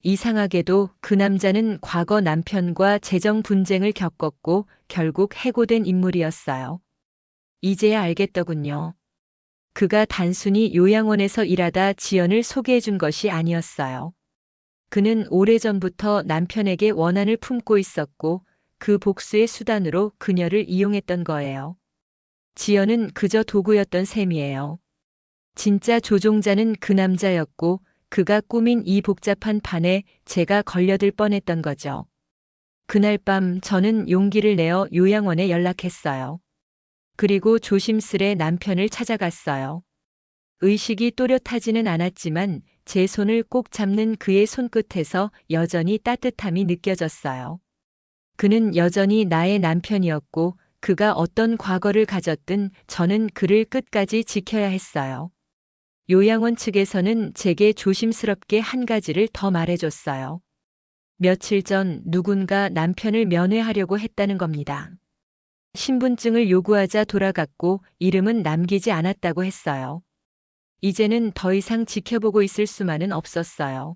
A: 이상하게도 그 남자는 과거 남편과 재정 분쟁을 겪었고 결국 해고된 인물이었어요. 이제야 알겠더군요. 그가 단순히 요양원에서 일하다 지연을 소개해 준 것이 아니었어요. 그는 오래전부터 남편에게 원한을 품고 있었고 그 복수의 수단으로 그녀를 이용했던 거예요. 지연은 그저 도구였던 셈이에요. 진짜 조종자는 그 남자였고 그가 꾸민 이 복잡한 판에 제가 걸려들 뻔했던 거죠. 그날 밤 저는 용기를 내어 요양원에 연락했어요. 그리고 조심스레 남편을 찾아갔어요. 의식이 또렷하지는 않았지만 제 손을 꼭 잡는 그의 손끝에서 여전히 따뜻함이 느껴졌어요. 그는 여전히 나의 남편이었고 그가 어떤 과거를 가졌든 저는 그를 끝까지 지켜야 했어요. 요양원 측에서는 제게 조심스럽게 한 가지를 더 말해줬어요. 며칠 전 누군가 남편을 면회하려고 했다는 겁니다. 신분증을 요구하자 돌아갔고 이름은 남기지 않았다고 했어요. 이제는 더 이상 지켜보고 있을 수만은 없었어요.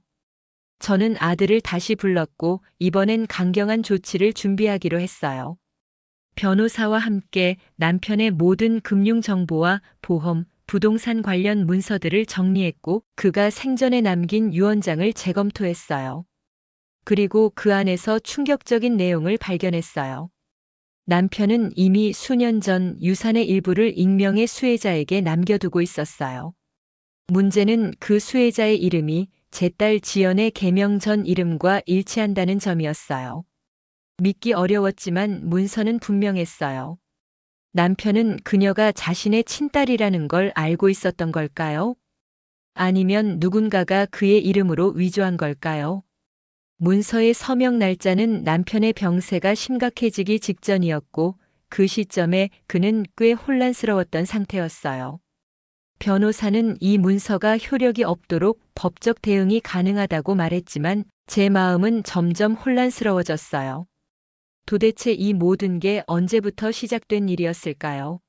A: 저는 아들을 다시 불렀고 이번엔 강경한 조치를 준비하기로 했어요. 변호사와 함께 남편의 모든 금융 정보와 보험, 부동산 관련 문서들을 정리했고 그가 생전에 남긴 유언장을 재검토했어요. 그리고 그 안에서 충격적인 내용을 발견했어요. 남편은 이미 수년 전 유산의 일부를 익명의 수혜자에게 남겨두고 있었어요. 문제는 그 수혜자의 이름이 제 딸 지연의 계명 전 이름과 일치한다는 점이었어요. 믿기 어려웠지만 문서는 분명했어요. 남편은 그녀가 자신의 친딸이라는 걸 알고 있었던 걸까요? 아니면 누군가가 그의 이름으로 위조한 걸까요? 문서의 서명 날짜는 남편의 병세가 심각해지기 직전이었고 그 시점에 그는 꽤 혼란스러웠던 상태였어요. 변호사는 이 문서가 효력이 없도록 법적 대응이 가능하다고 말했지만 제 마음은 점점 혼란스러워졌어요. 도대체 이 모든 게 언제부터 시작된 일이었을까요?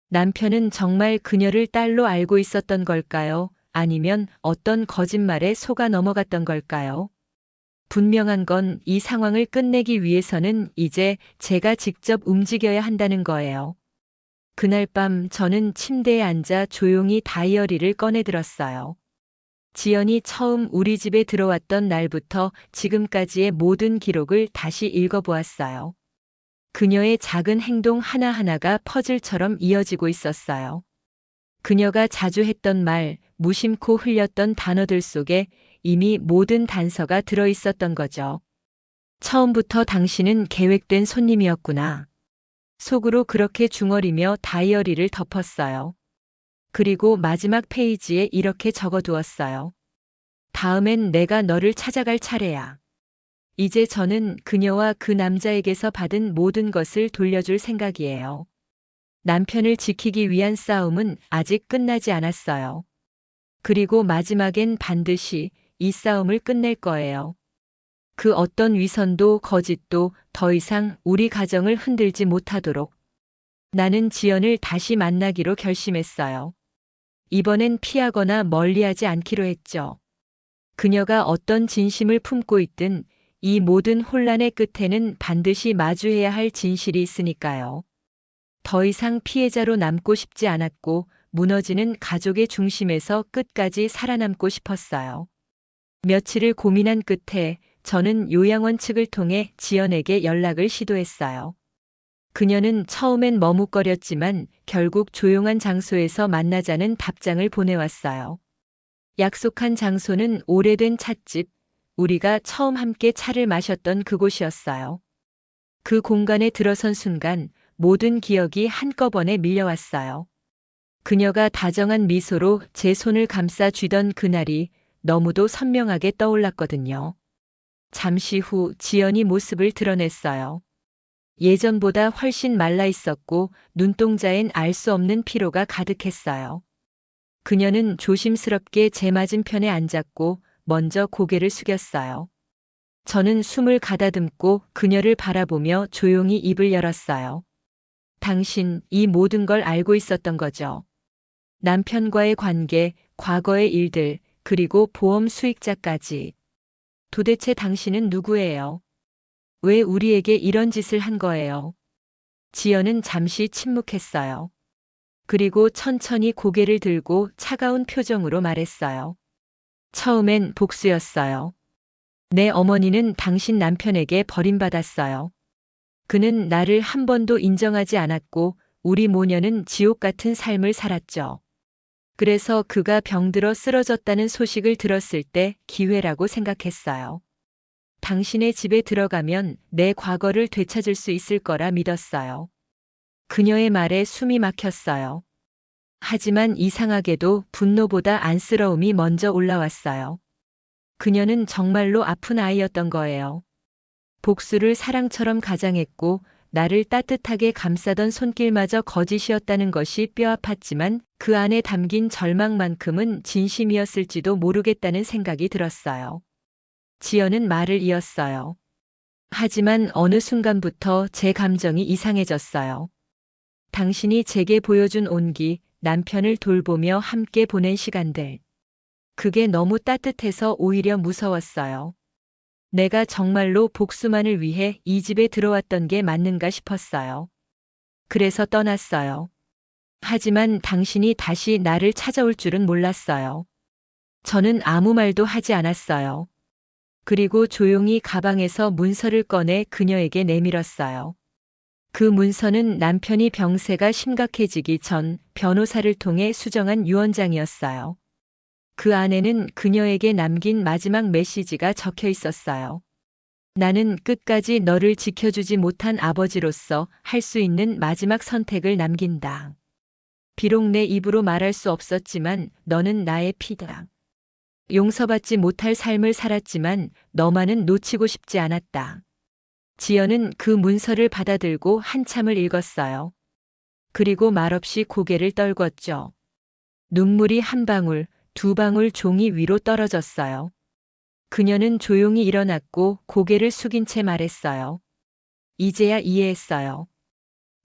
A: 남편은 정말 그녀를 딸로 알고 있었던 걸까요? 아니면 어떤 거짓말에 속아 넘어갔던 걸까요? 분명한 건 이 상황을 끝내기 위해서는 이제 제가 직접 움직여야 한다는 거예요. 그날 밤 저는 침대에 앉아 조용히 다이어리를 꺼내들었어요. 지연이 처음 우리 집에 들어왔던 날부터 지금까지의 모든 기록을 다시 읽어보았어요. 그녀의 작은 행동 하나하나가 퍼즐처럼 이어지고 있었어요. 그녀가 자주 했던 말, 무심코 흘렸던 단어들 속에 이미 모든 단서가 들어 있었던 거죠. 처음부터 당신은 계획된 손님이었구나. 속으로 그렇게 중얼이며 다이어리를 덮었어요. 그리고 마지막 페이지에 이렇게 적어두었어요. 다음엔 내가 너를 찾아갈 차례야. 이제 저는 그녀와 그 남자에게서 받은 모든 것을 돌려줄 생각이에요. 남편을 지키기 위한 싸움은 아직 끝나지 않았어요. 그리고 마지막엔 반드시 이 싸움을 끝낼 거예요. 그 어떤 위선도 거짓도 더 이상 우리 가정을 흔들지 못하도록. 나는 지연을 다시 만나기로 결심했어요. 이번엔 피하거나 멀리하지 않기로 했죠. 그녀가 어떤 진심을 품고 있든 이 모든 혼란의 끝에는 반드시 마주해야 할 진실이 있으니까요. 더 이상 피해자로 남고 싶지 않았고 무너지는 가족의 중심에서 끝까지 살아남고 싶었어요. 며칠을 고민한 끝에 저는 요양원 측을 통해 지연에게 연락을 시도했어요. 그녀는 처음엔 머뭇거렸지만 결국 조용한 장소에서 만나자는 답장을 보내왔어요. 약속한 장소는 오래된 찻집, 우리가 처음 함께 차를 마셨던 그곳이었어요. 그 공간에 들어선 순간 모든 기억이 한꺼번에 밀려왔어요. 그녀가 다정한 미소로 제 손을 감싸 쥐던 그날이 너무도 선명하게 떠올랐거든요. 잠시 후 지연이 모습을 드러냈어요. 예전보다 훨씬 말라 있었고 눈동자엔 알 수 없는 피로가 가득했어요. 그녀는 조심스럽게 제 맞은편에 앉았고 먼저 고개를 숙였어요. 저는 숨을 가다듬고 그녀를 바라보며 조용히 입을 열었어요. 당신 이 모든 걸 알고 있었던 거죠. 남편과의 관계, 과거의 일들, 그리고 보험 수익자까지. 도대체 당신은 누구예요? 왜 우리에게 이런 짓을 한 거예요? 지연은 잠시 침묵했어요. 그리고 천천히 고개를 들고 차가운 표정으로 말했어요. 처음엔 복수였어요. 내 어머니는 당신 남편에게 버림받았어요. 그는 나를 한 번도 인정하지 않았고 우리 모녀는 지옥 같은 삶을 살았죠. 그래서 그가 병들어 쓰러졌다는 소식을 들었을 때 기회라고 생각했어요. 당신의 집에 들어가면 내 과거를 되찾을 수 있을 거라 믿었어요. 그녀의 말에 숨이 막혔어요. 하지만 이상하게도 분노보다 안쓰러움이 먼저 올라왔어요. 그녀는 정말로 아픈 아이였던 거예요. 복수를 사랑처럼 가장했고 나를 따뜻하게 감싸던 손길마저 거짓이었다는 것이 뼈아팠지만 그 안에 담긴 절망만큼은 진심이었을지도 모르겠다는 생각이 들었어요. 지연은 말을 이었어요. 하지만 어느 순간부터 제 감정이 이상해졌어요. 당신이 제게 보여준 온기, 남편을 돌보며 함께 보낸 시간들. 그게 너무 따뜻해서 오히려 무서웠어요. 내가 정말로 복수만을 위해 이 집에 들어왔던 게 맞는가 싶었어요. 그래서 떠났어요. 하지만 당신이 다시 나를 찾아올 줄은 몰랐어요. 저는 아무 말도 하지 않았어요. 그리고 조용히 가방에서 문서를 꺼내 그녀에게 내밀었어요. 그 문서는 남편이 병세가 심각해지기 전 변호사를 통해 수정한 유언장이었어요. 그 안에는 그녀에게 남긴 마지막 메시지가 적혀 있었어요. 나는 끝까지 너를 지켜주지 못한 아버지로서 할 수 있는 마지막 선택을 남긴다. 비록 내 입으로 말할 수 없었지만 너는 나의 피다. 용서받지 못할 삶을 살았지만 너만은 놓치고 싶지 않았다. 지연은 그 문서를 받아들고 한참을 읽었어요. 그리고 말없이 고개를 떨궜죠. 눈물이 한 방울, 두 방울 종이 위로 떨어졌어요. 그녀는 조용히 일어났고 고개를 숙인 채 말했어요. 이제야 이해했어요.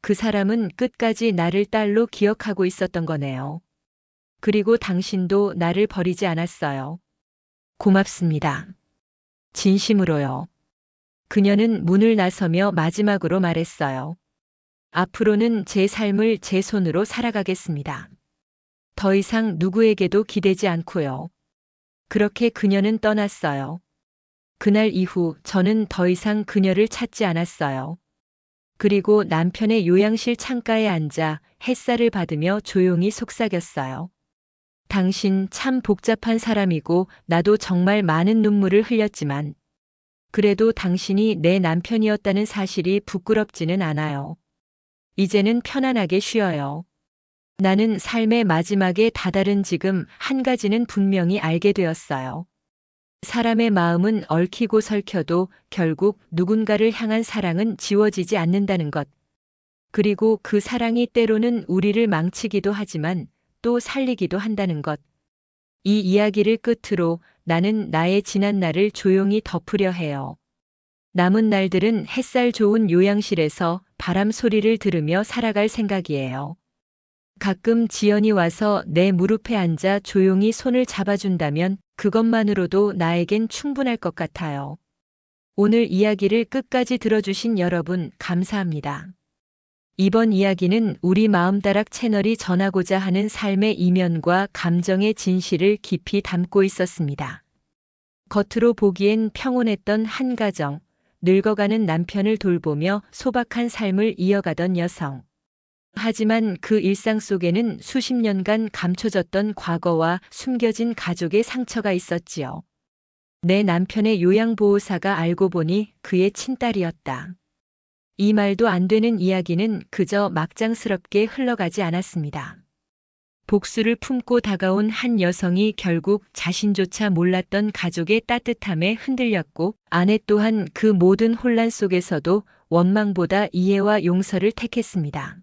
A: 그 사람은 끝까지 나를 딸로 기억하고 있었던 거네요. 그리고 당신도 나를 버리지 않았어요. 고맙습니다. 진심으로요. 그녀는 문을 나서며 마지막으로 말했어요. 앞으로는 제 삶을 제 손으로 살아가겠습니다. 더 이상 누구에게도 기대지 않고요. 그렇게 그녀는 떠났어요. 그날 이후 저는 더 이상 그녀를 찾지 않았어요. 그리고 남편의 요양실 창가에 앉아 햇살을 받으며 조용히 속삭였어요. 당신 참 복잡한 사람이고 나도 정말 많은 눈물을 흘렸지만 그래도 당신이 내 남편이었다는 사실이 부끄럽지는 않아요. 이제는 편안하게 쉬어요. 나는 삶의 마지막에 다다른 지금 한 가지는 분명히 알게 되었어요. 사람의 마음은 얽히고 설켜도 결국 누군가를 향한 사랑은 지워지지 않는다는 것. 그리고 그 사랑이 때로는 우리를 망치기도 하지만 또 살리기도 한다는 것. 이 이야기를 끝으로 나는 나의 지난 날을 조용히 덮으려 해요. 남은 날들은 햇살 좋은 요양실에서 바람 소리를 들으며 살아갈 생각이에요. 가끔 지연이 와서 내 무릎에 앉아 조용히 손을 잡아준다면 그것만으로도 나에겐 충분할 것 같아요. 오늘 이야기를 끝까지 들어주신 여러분 감사합니다. 이번 이야기는 우리 마음다락 채널이 전하고자 하는 삶의 이면과 감정의 진실을 깊이 담고 있었습니다. 겉으로 보기엔 평온했던 한 가정, 늙어가는 남편을 돌보며 소박한 삶을 이어가던 여성. 하지만 그 일상 속에는 수십 년간 감춰졌던 과거와 숨겨진 가족의 상처가 있었지요. 내 남편의 요양보호사가 알고 보니 그의 친딸이었다. 이 말도 안 되는 이야기는 그저 막장스럽게 흘러가지 않았습니다. 복수를 품고 다가온 한 여성이 결국 자신조차 몰랐던 가족의 따뜻함에 흔들렸고 아내 또한 그 모든 혼란 속에서도 원망보다 이해와 용서를 택했습니다.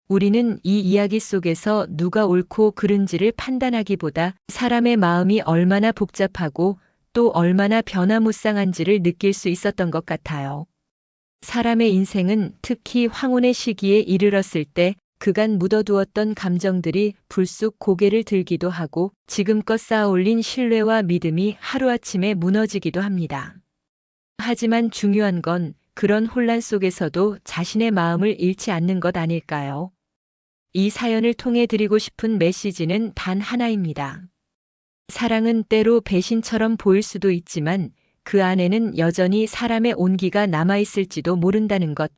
A: 우리는 이 이야기 속에서 누가 옳고 그른지를 판단하기보다 사람의 마음이 얼마나 복잡하고 또 얼마나 변화무쌍한지를 느낄 수 있었던 것 같아요. 사람의 인생은 특히 황혼의 시기에 이르렀을 때 그간 묻어두었던 감정들이 불쑥 고개를 들기도 하고 지금껏 쌓아올린 신뢰와 믿음이 하루아침에 무너지기도 합니다. 하지만 중요한 건 그런 혼란 속에서도 자신의 마음을 잃지 않는 것 아닐까요? 이 사연을 통해 드리고 싶은 메시지는 단 하나입니다. 사랑은 때로 배신처럼 보일 수도 있지만 그 안에는 여전히 사람의 온기가 남아있을지도 모른다는 것.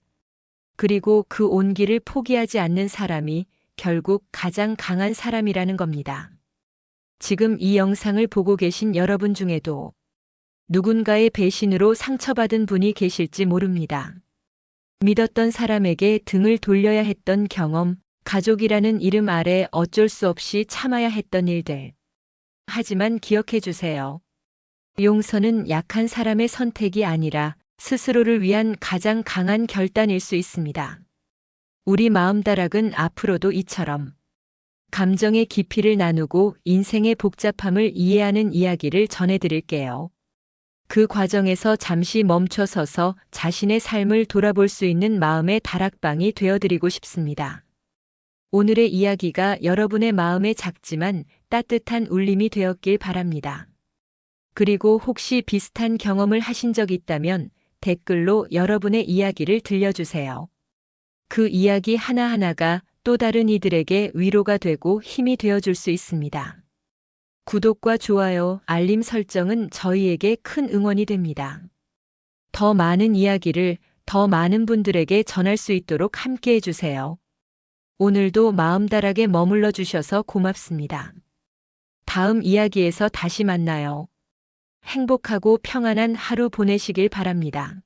A: 그리고 그 온기를 포기하지 않는 사람이 결국 가장 강한 사람이라는 겁니다. 지금 이 영상을 보고 계신 여러분 중에도 누군가의 배신으로 상처받은 분이 계실지 모릅니다. 믿었던 사람에게 등을 돌려야 했던 경험, 가족이라는 이름 아래 어쩔 수 없이 참아야 했던 일들. 하지만 기억해 주세요. 용서는 약한 사람의 선택이 아니라 스스로를 위한 가장 강한 결단일 수 있습니다. 우리 마음다락은 앞으로도 이처럼 감정의 깊이를 나누고 인생의 복잡함을 이해하는 이야기를 전해드릴게요. 그 과정에서 잠시 멈춰서서 자신의 삶을 돌아볼 수 있는 마음의 다락방이 되어드리고 싶습니다. 오늘의 이야기가 여러분의 마음에 작지만 따뜻한 울림이 되었길 바랍니다. 그리고 혹시 비슷한 경험을 하신 적 있다면 댓글로 여러분의 이야기를 들려주세요. 그 이야기 하나하나가 또 다른 이들에게 위로가 되고 힘이 되어줄 수 있습니다. 구독과 좋아요, 알림 설정은 저희에게 큰 응원이 됩니다. 더 많은 이야기를 더 많은 분들에게 전할 수 있도록 함께 해주세요. 오늘도 마음다락에 머물러 주셔서 고맙습니다. 다음 이야기에서 다시 만나요. 행복하고 평안한 하루 보내시길 바랍니다.